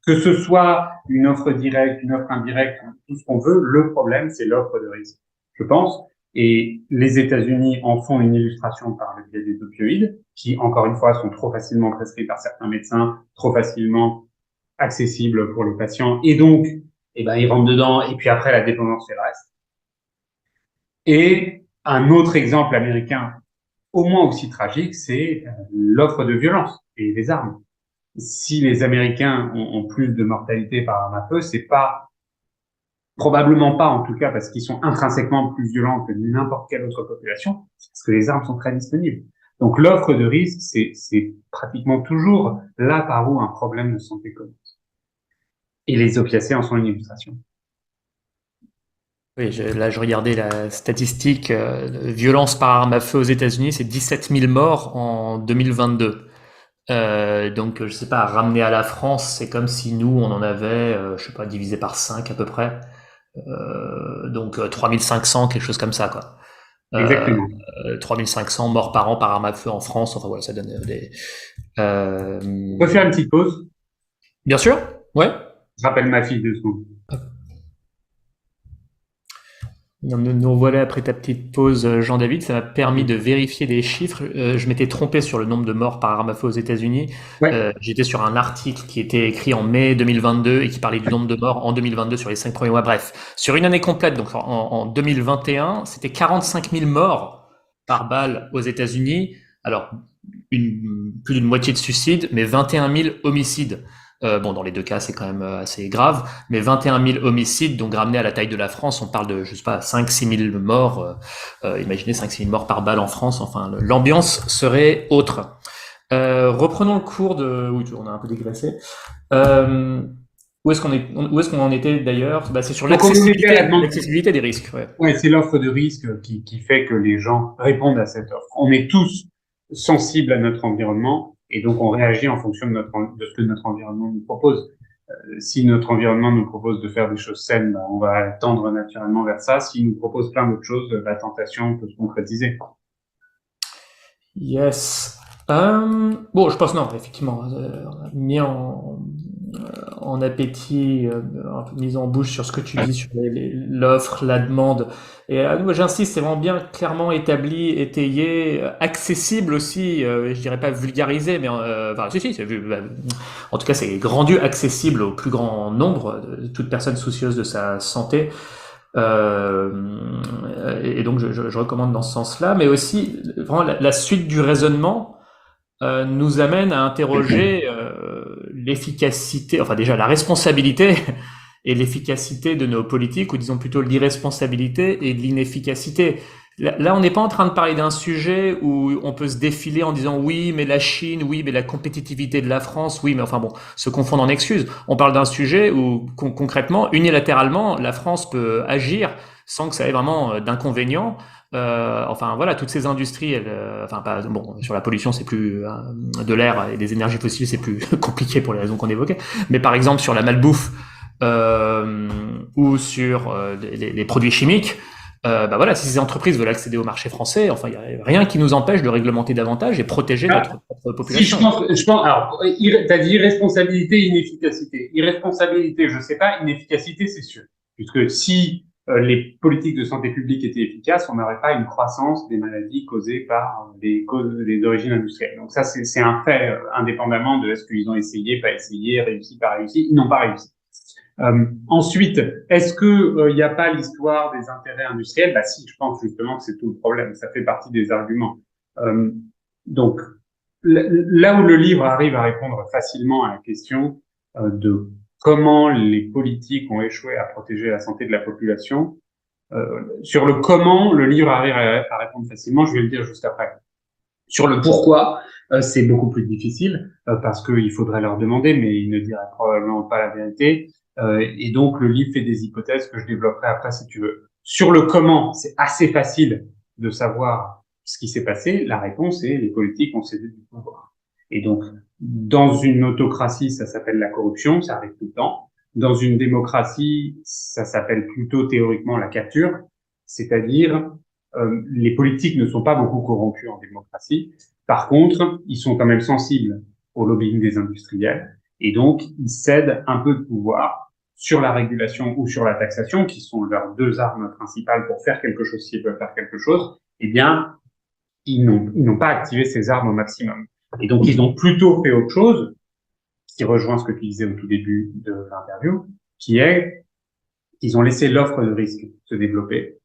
que ce soit une offre directe, une offre indirecte, tout ce qu'on veut, le problème c'est l'offre de risque, je pense. Et les États-Unis en font une illustration par le biais des opioïdes, qui encore une fois sont trop facilement prescrits par certains médecins, trop facilement accessibles pour les patients, et donc eh ben ils rentrent dedans, et puis après la dépendance c'est le reste. Et un autre exemple américain, au moins aussi tragique, c'est l'offre de violence et des armes. Si les Américains ont plus de mortalité par arme à feu, c'est pas, probablement pas en tout cas, parce qu'ils sont intrinsèquement plus violents que n'importe quelle autre population, parce que les armes sont très disponibles. Donc l'offre de risque, c'est pratiquement toujours là par où un problème de santé commence. Et les opiacés en sont une illustration. Oui, là, je regardais la statistique, violence par arme à feu aux États-Unis, c'est 17 000 morts en 2022. Donc, je sais pas, ramener à la France, c'est comme si nous, on en avait, je sais pas, divisé par 5 à peu près. Donc, 3500, quelque chose comme ça, quoi. Euh, Exactement. 3500 morts par an par arme à feu en France. Enfin, voilà, ça donne des... Euh, On peut faire une petite pause. Bien sûr, ouais. Je rappelle ma fille 2 secondes. Nous voilà après ta petite pause, Jean-David. Ça m'a permis de Oui. vérifier des chiffres. Je m'étais trompé sur le nombre de morts par arme à feu aux États-Unis. Ouais, J'étais sur un article qui était écrit en mai 2022 et qui parlait du nombre de morts en 2022 sur les 5 premiers mois. Bref, sur une année complète, donc en 2021, c'était 45 000 morts par balle aux États-Unis. Alors, plus d'une moitié de suicides, mais 21 000 homicides. Bon, dans les deux cas, c'est quand même assez grave, mais 21 000 homicides, donc ramenés à la taille de la France, on parle de, je sais pas, 5-6 000 morts. Imaginez 5-6 000 morts par balle en France. Enfin, l'ambiance serait autre. Reprenons le cours de... Oui, on a un peu dégraissé. Où est-ce qu'on en était d'ailleurs? Bah, c'est sur donc on en était à la demande. l'accessibilité des risques. Ouais. Ouais, c'est l'offre de risque qui fait que les gens répondent à cette offre. On est tous sensibles à notre environnement et donc on réagit en fonction de ce que notre environnement nous propose. Si notre environnement nous propose de faire des choses saines, ben, on va tendre naturellement vers ça. S'il nous propose plein d'autres choses, la tentation peut se concrétiser. Yes. Bon, je pense non, effectivement, on a mis en appétit, un peu mise en bouche sur ce que tu dis sur l'offre, la demande. Et à nouveau, j'insiste, c'est vraiment bien clairement établi, étayé, accessible aussi. Je dirais pas vulgarisé, mais enfin, si, en tout cas, c'est rendu accessible au plus grand nombre de toute personne soucieuse de sa santé. Euh, et donc, je recommande dans ce sens-là, mais aussi vraiment la suite du raisonnement nous amène à interroger l'efficacité, enfin déjà la responsabilité et l'efficacité de nos politiques, ou disons plutôt l'irresponsabilité et l'inefficacité. Là, on n'est pas en train de parler d'un sujet où on peut se défiler en disant oui, mais la Chine, oui, mais la compétitivité de la France, oui, mais enfin bon, se confondre en excuses. On parle d'un sujet où concrètement, unilatéralement, la France peut agir sans que ça ait vraiment d'inconvénients. Enfin voilà, toutes ces industries, enfin pas bon sur la pollution, c'est plus de l'air et des énergies fossiles, c'est plus compliqué pour les raisons qu'on évoquait. Mais par exemple sur la malbouffe ou sur les produits chimiques. Bah voilà, si ces entreprises veulent accéder au marché français, enfin, il n'y a rien qui nous empêche de réglementer davantage et protéger notre Si population. alors, t'as dit irresponsabilité, inefficacité. Irresponsabilité, je sais pas, inefficacité, c'est sûr. Puisque si les politiques de santé publique étaient efficaces, on n'aurait pas une croissance des maladies causées par des causes des origines industrielles. Donc ça, c'est un fait, indépendamment de est-ce qu'ils ont essayé, pas essayé, réussi, pas réussi. Ils n'ont pas réussi. Ensuite, est-ce que il n'y a pas l'histoire des intérêts industriels? Bah si, je pense justement que c'est tout le problème. Ça fait partie des arguments. Donc, là où le livre arrive à répondre facilement à la question de comment les politiques ont échoué à protéger la santé de la population, Sur le comment, le livre arrive à répondre facilement, je vais le dire juste après. Sur le pourquoi, c'est beaucoup plus difficile parce qu'il faudrait leur demander, mais ils ne diraient probablement pas la vérité. Et donc, le livre fait des hypothèses que je développerai après si tu veux. Sur le comment, c'est assez facile de savoir ce qui s'est passé. La réponse est les politiques ont cédé du pouvoir. Et donc, dans une autocratie, ça s'appelle la corruption, ça arrive tout le temps. Dans une démocratie, ça s'appelle plutôt théoriquement la capture, c'est-à-dire les politiques ne sont pas beaucoup corrompus en démocratie. Par contre, ils sont quand même sensibles au lobbying des industriels et donc ils cèdent un peu de pouvoir sur la régulation ou sur la taxation, qui sont leurs deux armes principales pour faire quelque chose s'ils veulent faire quelque chose. Eh bien, ils n'ont pas activé ces armes au maximum. Et donc, ils ont plutôt fait autre chose, qui rejoint ce que tu disais au tout début de l'interview, qui est qu'ils ont laissé l'offre de risque se développer.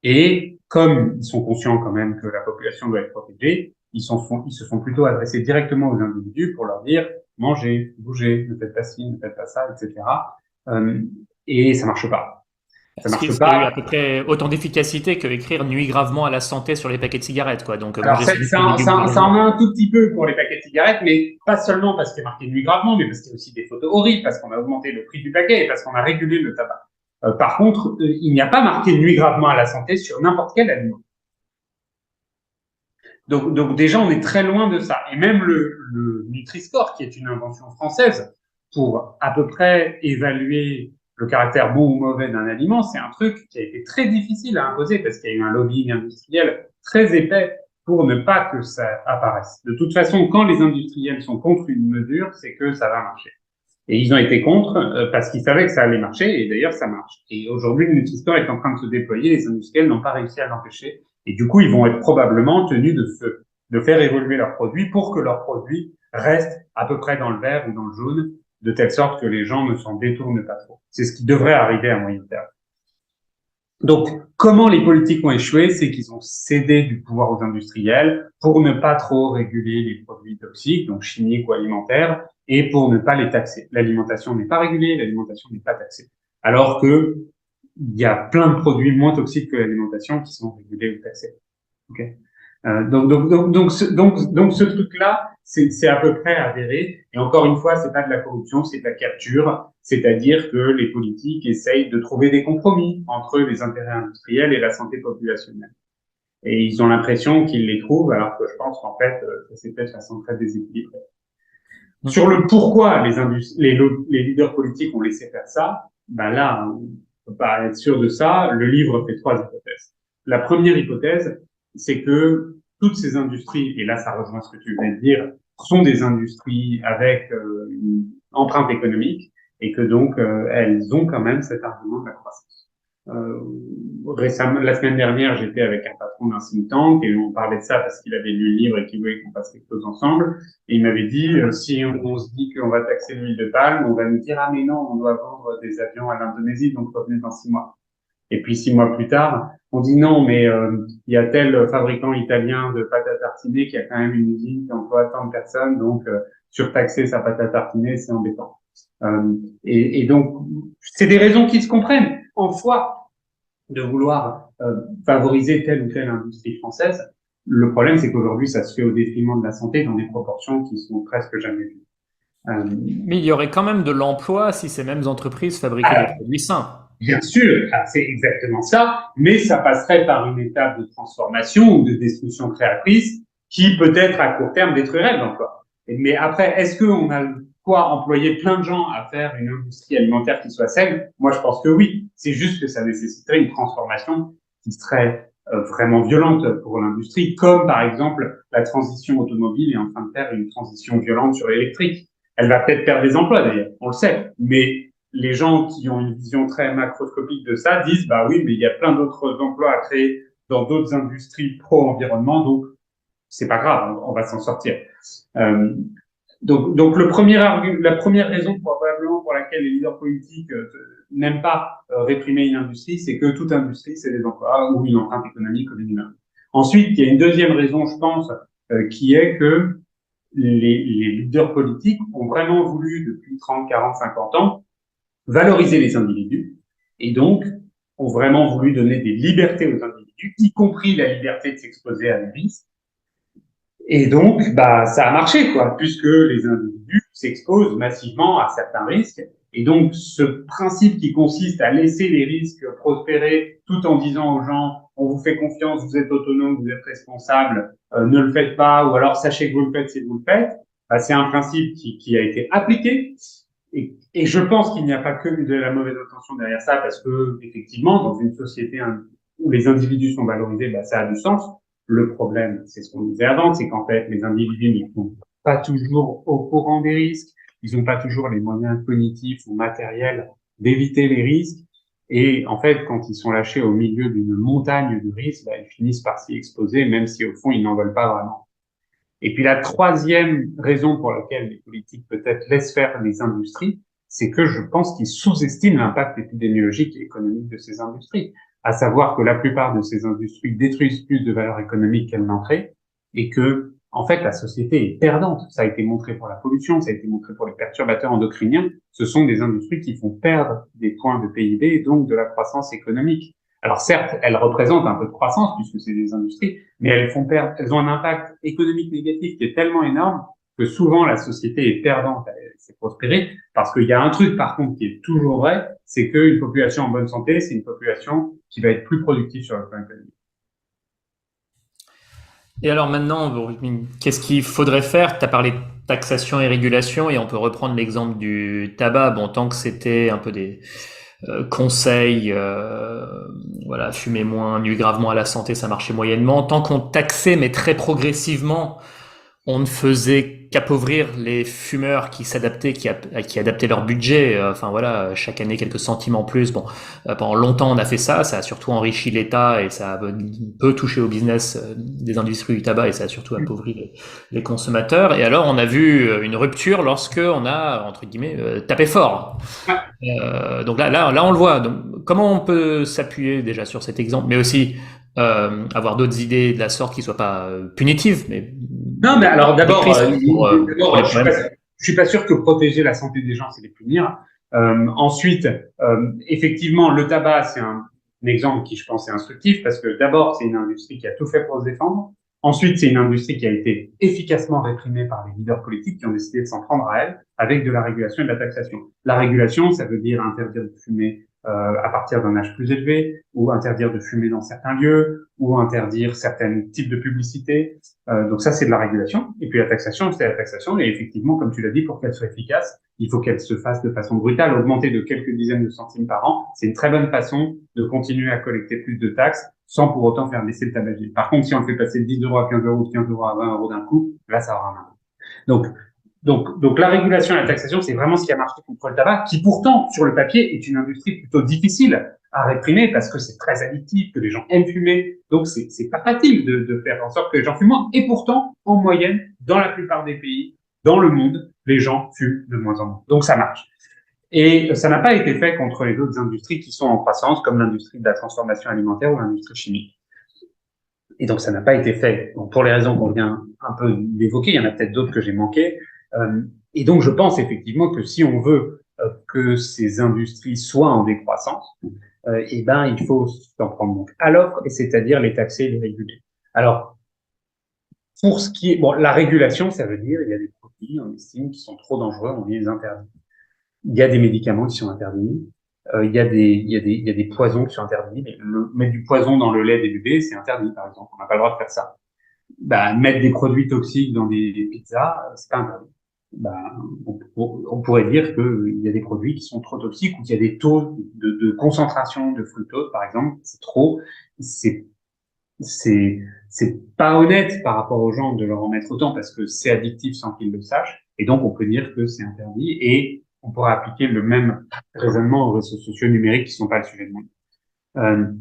Et comme ils sont conscients quand même que la population doit être protégée, ils se sont plutôt adressés directement aux individus pour leur dire mangez, bougez, ne faites pas ci, ne faites pas ça, etc. Et ça marche pas. Ça Ce marche qui a eu à pas. peu près autant d'efficacité que écrire nuit gravement à la santé sur les paquets de cigarettes, quoi. Donc, Alors manger ça, ses ça, légumes tous ça, les ça en jours. a un tout petit peu pour les paquets de cigarettes, mais pas seulement parce qu'il y a marqué nuit gravement, mais parce qu'il y a aussi des photos horribles, parce qu'on a augmenté le prix du paquet et parce qu'on a régulé le tabac. Par contre, il n'y a pas marqué nuit gravement à la santé sur n'importe quel aliment. Donc déjà, on est très loin de ça. Et même le Nutri-Score, qui est une invention française, pour à peu près évaluer le caractère bon ou mauvais d'un aliment, c'est un truc qui a été très difficile à imposer parce qu'il y a eu un lobbying industriel très épais pour ne pas que ça apparaisse. De toute façon, quand les industriels sont contre une mesure, c'est que ça va marcher. Et ils ont été contre parce qu'ils savaient que ça allait marcher, et d'ailleurs ça marche. Et aujourd'hui, le Nutri-Score est en train de se déployer, les industriels n'ont pas réussi à l'empêcher, et du coup, ils vont être probablement tenus de faire évoluer leurs produits pour que leurs produits restent à peu près dans le vert ou dans le jaune, de telle sorte que les gens ne s'en détournent pas trop. C'est ce qui devrait arriver à moyen terme. Donc, comment les politiques ont échoué, c'est qu'ils ont cédé du pouvoir aux industriels pour ne pas trop réguler les produits toxiques, donc chimiques ou alimentaires, et pour ne pas les taxer. L'alimentation n'est pas régulée, l'alimentation n'est pas taxée. Alors que il y a plein de produits moins toxiques que l'alimentation qui sont régulés ou taxés. Okay, donc ce truc-là, c'est à peu près avéré. Et encore une fois, c'est pas de la corruption, c'est de la capture. C'est-à-dire que les politiques essayent de trouver des compromis entre les intérêts industriels et la santé populationnelle. Et ils ont l'impression qu'ils les trouvent, alors que je pense qu'en fait, ça s'est fait de façon très déséquilibrée. Sur le pourquoi les leaders politiques ont laissé faire ça, ben là, on peut pas être sûr de ça. Le livre fait trois hypothèses. La première hypothèse, c'est que toutes ces industries, et là ça rejoint ce que tu venais de dire, sont des industries avec une empreinte économique et que donc elles ont quand même cet argument de la croissance. Euh, Récemment, la semaine dernière, j'étais avec un patron d'un think tank et on parlait de ça parce qu'il avait lu le livre et qu'il voulait qu'on fasse quelque chose ensemble. Et il m'avait dit, si on se dit qu'on va taxer l'huile de palme, on va nous dire, ah mais non, on doit vendre des avions à l'Indonésie, donc revenez dans 6 mois. Et puis 6 mois plus tard, on dit non, mais il y a tel fabricant italien de pâte à tartiner qui a quand même une usine qui emploie tant de personnes, donc surtaxer sa pâte à tartiner, c'est embêtant. Et donc, c'est des raisons qui se comprennent en soi de vouloir favoriser telle ou telle industrie française. Le problème, c'est qu'aujourd'hui, ça se fait au détriment de la santé dans des proportions qui sont presque jamais vues. Mais il y aurait quand même de l'emploi si ces mêmes entreprises fabriquaient des produits sains. Bien sûr, c'est exactement ça, mais ça passerait par une étape de transformation ou de destruction créatrice qui peut-être à court terme détruirait l'emploi. Mais après, est-ce qu'on a quoi employer plein de gens à faire une industrie alimentaire qui soit saine? Moi, je pense que oui. C'est juste que ça nécessiterait une transformation qui serait vraiment violente pour l'industrie, comme par exemple la transition automobile est en train de faire une transition violente sur l'électrique. Elle va peut-être perdre des emplois d'ailleurs, on le sait, mais les gens qui ont une vision très macroscopique de ça disent, bah oui, mais il y a plein d'autres emplois à créer dans d'autres industries pro-environnement, donc c'est pas grave, on va s'en sortir. Donc la première raison probablement pour laquelle les leaders politiques n'aiment pas réprimer une industrie, c'est que toute industrie, c'est des emplois ou une empreinte économique comme une humaine. Ensuite, il y a une deuxième raison, je pense, qui est que les leaders politiques ont vraiment voulu, depuis 30, 40, 50 ans, valoriser les individus et donc ont vraiment voulu donner des libertés aux individus, y compris la liberté de s'exposer à des risques. Et donc, ça a marché, quoi, puisque les individus s'exposent massivement à certains risques. Et donc, ce principe qui consiste à laisser les risques prospérer tout en disant aux gens, on vous fait confiance, vous êtes autonome, vous êtes responsable, ne le faites pas, ou alors sachez que vous le faites si vous le faites, c'est un principe qui a été appliqué. Et je pense qu'il n'y a pas que de la mauvaise intention derrière ça, parce que, effectivement, dans une société où les individus sont valorisés, ça a du sens. Le problème, c'est ce qu'on disait avant, c'est qu'en fait, les individus ne sont pas toujours au courant des risques, ils n'ont pas toujours les moyens cognitifs ou matériels d'éviter les risques, et en fait, quand ils sont lâchés au milieu d'une montagne de risques, ils finissent par s'y exposer, même si au fond, ils n'en veulent pas vraiment. Et puis la troisième raison pour laquelle les politiques peut-être laissent faire les industries, c'est que je pense qu'ils sous-estiment l'impact épidémiologique et économique de ces industries. À savoir que la plupart de ces industries détruisent plus de valeur économique qu'elles n'en créent, et que, en fait, la société est perdante. Ça a été montré pour la pollution, ça a été montré pour les perturbateurs endocriniens. Ce sont des industries qui font perdre des points de PIB et donc de la croissance économique. Alors certes, elles représentent un peu de croissance puisque c'est des industries, mais elles ont un impact économique négatif qui est tellement énorme que souvent la société est perdante, c'est prospérer, parce qu'il y a un truc par contre qui est toujours vrai, c'est qu'une population en bonne santé, c'est une population qui va être plus productive sur le plan économique. Et alors maintenant, qu'est-ce qu'il faudrait faire? Tu as parlé de taxation et régulation, et on peut reprendre l'exemple du tabac. Bon, tant que c'était un peu des conseils, voilà, fumer moins, nuit gravement à la santé, ça marchait moyennement. Tant qu'on taxait, mais très progressivement, on ne faisait qu'appauvrir les fumeurs qui s'adaptaient, qui adaptaient leur budget. Enfin voilà, chaque année quelques centimes en plus. Bon, pendant longtemps on a fait ça. Ça a surtout enrichi l'État et ça a peu touché au business des industries du tabac et ça a surtout appauvri les consommateurs. Et alors on a vu une rupture lorsque on a entre guillemets tapé fort. Donc là on le voit. Donc, comment on peut s'appuyer déjà sur cet exemple, mais aussi avoir d'autres idées de la sorte qui soient pas punitives, mais non, mais alors d'abord, je suis pas sûr que protéger la santé des gens, c'est les punir. Ensuite, effectivement, le tabac, c'est un exemple qui, je pense, est instructif parce que d'abord, c'est une industrie qui a tout fait pour se défendre. Ensuite, c'est une industrie qui a été efficacement réprimée par les leaders politiques qui ont décidé de s'en prendre à elle avec de la régulation et de la taxation. La régulation, ça veut dire interdire de fumer à partir d'un âge plus élevé, ou interdire de fumer dans certains lieux, ou interdire certains types de publicités. Donc ça, c'est de la régulation. Et puis la taxation, c'est la taxation. Et effectivement, comme tu l'as dit, pour qu'elle soit efficace, il faut qu'elle se fasse de façon brutale. Augmenter de quelques dizaines de centimes par an, c'est une très bonne façon de continuer à collecter plus de taxes sans pour autant faire baisser le tabagisme. Par contre, si on le fait passer de 10 € à 15 €, de 15 € à 20 € d'un coup, là, ça aura un impact. Donc la régulation et la taxation, c'est vraiment ce qui a marché contre le tabac, qui pourtant, sur le papier, est une industrie plutôt difficile à réprimer parce que c'est très addictif, que les gens aiment fumer. Donc c'est pas facile de faire en sorte que les gens fument moins. Et pourtant, en moyenne, dans la plupart des pays, dans le monde, les gens fument de moins en moins. Donc ça marche. Et ça n'a pas été fait contre les autres industries qui sont en croissance, comme l'industrie de la transformation alimentaire ou l'industrie chimique. Et donc ça n'a pas été fait. Donc, pour les raisons qu'on vient un peu d'évoquer, il y en a peut-être d'autres que j'ai manquées. Et donc je pense effectivement que si on veut que ces industries soient en décroissance, il faut s'en prendre donc à l'offre, et c'est-à-dire les taxer et les réguler. Alors, pour ce qui est, la régulation, ça veut dire il y a des produits, on estime, qui sont trop dangereux, on les interdit. Il y a des médicaments qui sont interdits. Il y a des poisons qui sont interdits. Mettre du poison dans le lait des bébés, c'est interdit, par exemple. On n'a pas le droit de faire ça. Mettre des produits toxiques dans des pizzas, c'est pas interdit. On pourrait dire qu'il y a des produits qui sont trop toxiques ou qu'il y a des taux de concentration de fructose, par exemple, c'est trop. C'est pas honnête par rapport aux gens de leur en mettre autant parce que c'est addictif sans qu'ils le sachent. Et donc, on peut dire que c'est interdit et on pourrait appliquer le même raisonnement aux réseaux sociaux numériques qui sont pas le sujet de monde.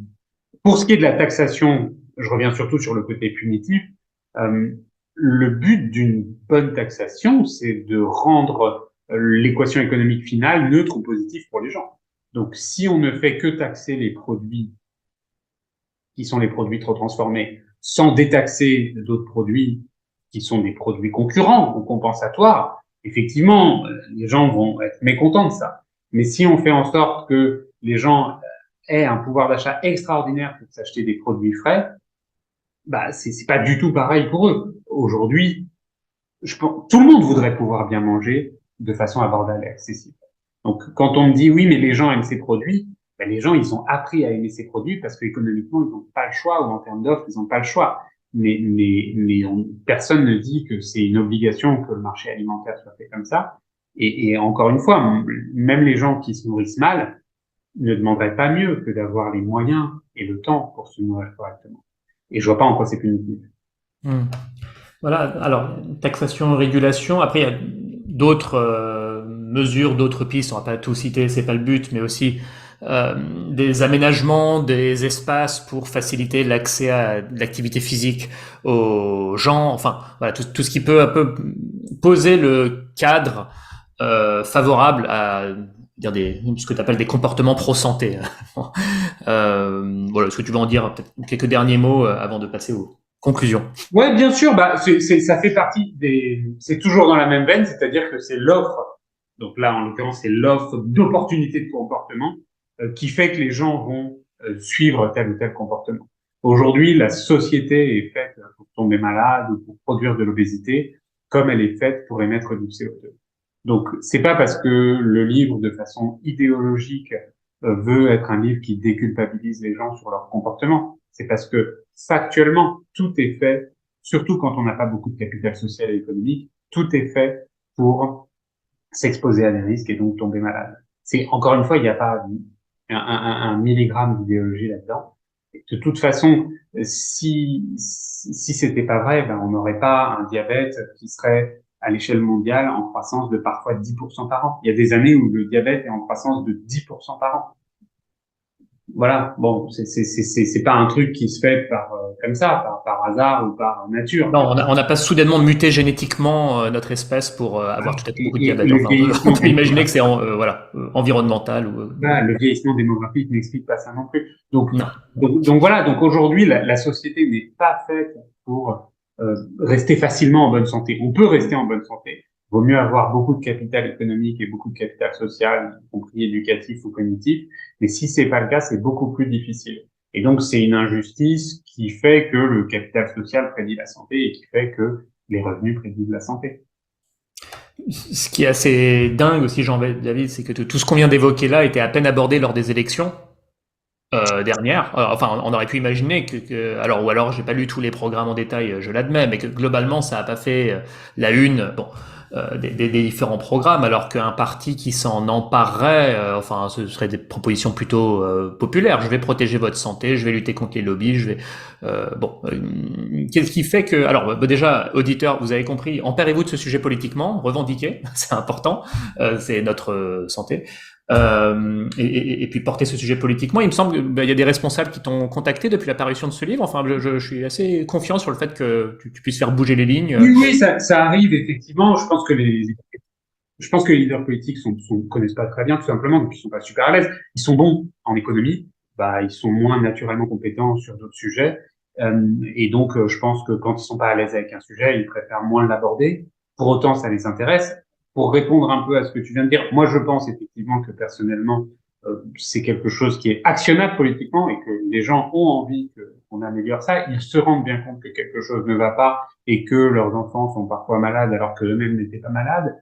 Pour ce qui est de la taxation, je reviens surtout sur le côté punitif. Le but d'une bonne taxation, c'est de rendre l'équation économique finale neutre ou positive pour les gens. Donc, si on ne fait que taxer les produits qui sont les produits trop transformés, sans détaxer d'autres produits qui sont des produits concurrents ou compensatoires, effectivement, les gens vont être mécontents de ça. Mais si on fait en sorte que les gens aient un pouvoir d'achat extraordinaire pour s'acheter des produits frais, bah c'est pas du tout pareil pour eux. Aujourd'hui, je pense, tout le monde voudrait pouvoir bien manger de façon abordable et accessible. Donc, quand on me dit oui, mais les gens aiment ces produits, ben, les gens, ils ont appris à aimer ces produits parce qu'économiquement, ils n'ont pas le choix, ou en termes d'offres, ils n'ont pas le choix. Personne ne dit que c'est une obligation que le marché alimentaire soit fait comme ça. Et encore une fois, même les gens qui se nourrissent mal ne demanderaient pas mieux que d'avoir les moyens et le temps pour se nourrir correctement. Et je vois pas en quoi c'est punitif. Hmm. Voilà, alors taxation, régulation, après il y a d'autres mesures, d'autres pistes, on va pas tout citer, c'est pas le but, mais aussi des aménagements, des espaces pour faciliter l'accès à l'activité physique aux gens, enfin voilà, tout ce qui peut un peu poser le cadre favorable à dire ce que tu appelles des comportements pro-santé. Voilà, est-ce que tu veux en dire peut-être quelques derniers mots avant de passer aux conclusions? Ouais, bien sûr, bah, ça fait partie c'est toujours dans la même veine, c'est-à-dire que c'est l'offre. Donc là, en l'occurrence, c'est l'offre d'opportunités de comportement qui fait que les gens vont suivre tel ou tel comportement. Aujourd'hui, la société est faite pour tomber malade ou pour produire de l'obésité, comme elle est faite pour émettre du CO2. Donc, c'est pas parce que le livre, de façon idéologique, veut être un livre qui déculpabilise les gens sur leur comportement. C'est parce que factuellement, tout est fait, surtout quand on n'a pas beaucoup de capital social et économique, tout est fait pour s'exposer à des risques et donc tomber malade. C'est encore une fois, il n'y a pas un milligramme d'idéologie là-dedans. De toute façon, si c'était pas vrai, ben on n'aurait pas un diabète qui serait à l'échelle mondiale en croissance de parfois 10% par an. Il y a des années où le diabète est en croissance de 10% par an. Voilà, bon, c'est pas un truc qui se fait comme ça, par hasard ou par nature. Non, on n'a pas soudainement muté génétiquement notre espèce pour avoir tout à coup beaucoup de Et diabète. le Enfin, on vieillissement peut imaginer que c'est voilà, environnemental ou Voilà, le vieillissement démographique n'explique pas ça non plus. Donc, non. donc voilà, donc aujourd'hui, la société n'est pas faite pour rester facilement en bonne santé. On peut rester en bonne santé. Vaut mieux avoir beaucoup de capital économique et beaucoup de capital social, y compris éducatif ou cognitif. Mais si c'est pas le cas, c'est beaucoup plus difficile. Et donc, c'est une injustice qui fait que le capital social prédit la santé et qui fait que les revenus prédisent la santé. Ce qui est assez dingue aussi, Jean-David, c'est que tout ce qu'on vient d'évoquer là était à peine abordé lors des élections dernières. Enfin, on aurait pu imaginer alors, ou alors j'ai pas lu tous les programmes en détail, je l'admets, mais que globalement ça a pas fait la une, bon, des différents programmes, alors qu'un parti qui s'en emparerait, enfin, ce seraient des propositions plutôt populaires. Je vais protéger votre santé, je vais lutter contre les lobbies, qu'est-ce qui fait que, alors, déjà, auditeurs, vous avez compris, emparez-vous de ce sujet politiquement, revendiquez, c'est important, c'est notre santé. Et puis porter ce sujet politiquement. Il me semble qu'il y a des responsables qui t'ont contacté depuis l'apparition de ce livre. Enfin, je suis assez confiant sur le fait que tu puisses faire bouger les lignes. Oui, oui, ça arrive effectivement. Je pense que les leaders politiques connaissent pas très bien, tout simplement, donc ils sont pas super à l'aise. Ils sont bons en économie, bah, ils sont moins naturellement compétents sur d'autres sujets. Et donc, je pense que quand ils sont pas à l'aise avec un sujet, ils préfèrent moins l'aborder. Pour autant, ça les intéresse. Pour répondre un peu à ce que tu viens de dire, moi, je pense effectivement que personnellement, c'est quelque chose qui est actionnable politiquement et que les gens ont envie qu'on améliore ça. Ils se rendent bien compte que quelque chose ne va pas et que leurs enfants sont parfois malades alors que eux-mêmes n'étaient pas malades.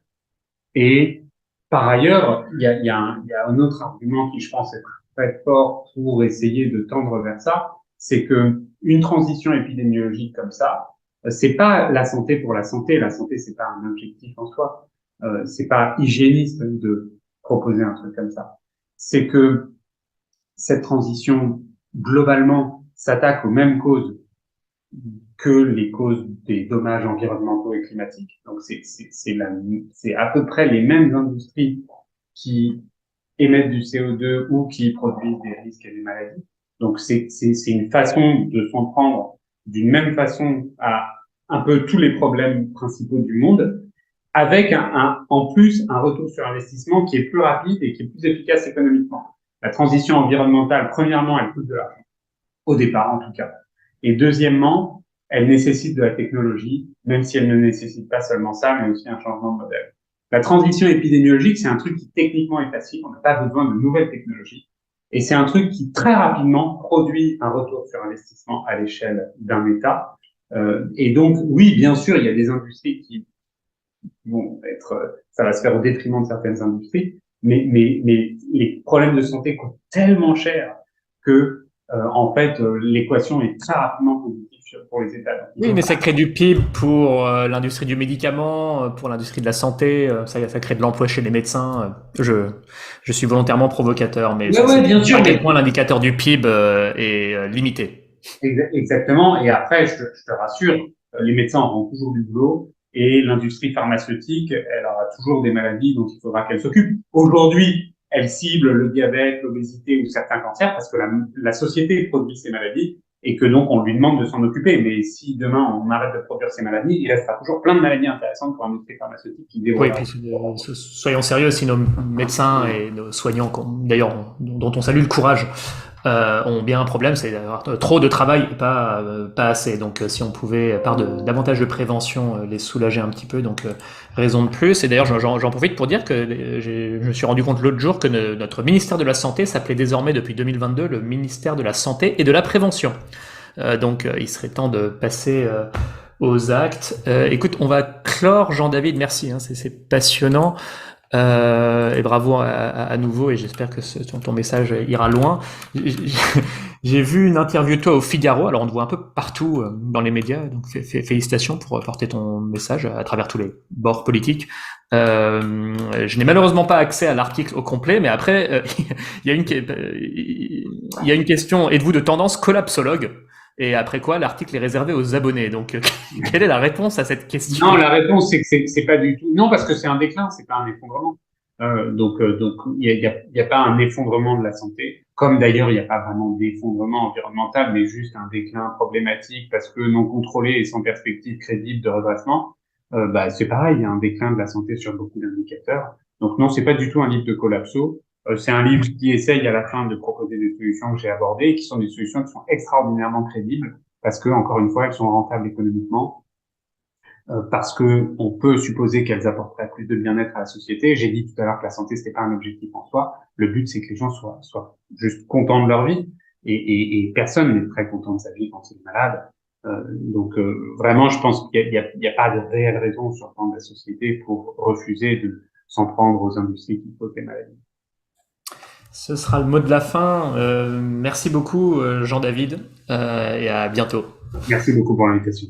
Et par ailleurs, il y a un autre argument qui, je pense, est très fort pour essayer de tendre vers ça, c'est que une transition épidémiologique comme ça, c'est pas la santé pour la santé. La santé, c'est pas un objectif en soi. C'est pas hygiéniste de proposer un truc comme ça. C'est que cette transition, globalement, s'attaque aux mêmes causes que les causes des dommages environnementaux et climatiques. Donc c'est à peu près les mêmes industries qui émettent du CO2 ou qui produisent des risques et des maladies. Donc c'est une façon de s'en prendre d'une même façon à un peu tous les problèmes principaux du monde, avec en plus un retour sur investissement qui est plus rapide et qui est plus efficace économiquement. La transition environnementale, premièrement, elle coûte de l'argent, au départ en tout cas. Et deuxièmement, elle nécessite de la technologie, même si elle ne nécessite pas seulement ça, mais aussi un changement de modèle. La transition épidémiologique, c'est un truc qui techniquement est facile, on n'a pas besoin de nouvelles technologies. Et c'est un truc qui très rapidement produit un retour sur investissement à l'échelle d'un État. Et donc, oui, bien sûr, il y a des industries qui vont être, ça va se faire au détriment de certaines industries, mais les problèmes de santé coûtent tellement cher que, en fait, l'équation est très rapidement positive pour les États. Donc, ils Oui, ont mais ça crée du PIB pour l'industrie du médicament, pour l'industrie de la santé, ça crée de l'emploi chez les médecins. Je suis volontairement provocateur, mais ouais, ouais, c'est pour bien dire sûr, à quel mais point l'indicateur du PIB est limité. exactement. Et après, je te rassure, les médecins auront toujours du boulot et l'industrie pharmaceutique, elle aura toujours des maladies dont il faudra qu'elle s'occupe. Aujourd'hui, elle cible le diabète, l'obésité ou certains cancers parce que la société produit ces maladies et que donc on lui demande de s'en occuper. Mais si demain on arrête de produire ces maladies, il restera toujours plein de maladies intéressantes pour l'industrie pharmaceutique qui Oui, et développera. puis soyons sérieux, si nos médecins et nos soignants, d'ailleurs dont on salue le courage, ont bien un problème, c'est d'avoir trop de travail et pas assez. Donc si on pouvait, par davantage de prévention, les soulager un petit peu, donc raison de plus. Et d'ailleurs, j'en profite pour dire que je me suis rendu compte l'autre jour que notre ministère de la Santé s'appelait désormais depuis 2022 le ministère de la Santé et de la Prévention. Donc il serait temps de passer aux actes. Écoute, on va clore, Jean-David, merci, hein, c'est passionnant. Et bravo à nouveau, et j'espère que ton message ira loin. J'ai vu une interview de toi au Figaro, alors on te voit un peu partout dans les médias, donc félicitations pour porter ton message à travers tous les bords politiques. Je n'ai malheureusement pas accès à l'article au complet, mais après, il y a il y a une question, êtes-vous de tendance collapsologue? Et après quoi, l'article est réservé aux abonnés. Donc, quelle est la réponse à cette question? Non, la réponse, c'est que c'est pas du tout. Non, parce que c'est un déclin, c'est pas un effondrement. Donc, il y a pas un effondrement de la santé, comme d'ailleurs, il n'y a pas vraiment d'effondrement environnemental, mais juste un déclin problématique parce que non contrôlé et sans perspective crédible de redressement. Bah, c'est pareil, il y a un déclin de la santé sur beaucoup d'indicateurs. Donc non, c'est pas du tout un livre de collapso. C'est un livre qui essaye à la fin de proposer des solutions que j'ai abordées, et qui sont des solutions qui sont extraordinairement crédibles parce que, encore une fois, elles sont rentables économiquement parce que on peut supposer qu'elles apporteraient plus de bien-être à la société. J'ai dit tout à l'heure que la santé, c'était pas un objectif en soi. Le but, c'est que les gens soient juste contents de leur vie. Et personne n'est très content de sa vie quand il est malade. Donc, vraiment, je pense qu'il y a pas de réelle raison sur le plan de la société pour refuser de s'en prendre aux industries qui causent des maladies. Ce sera le mot de la fin. Merci beaucoup, Jean-David, et à bientôt. Merci beaucoup pour l'invitation.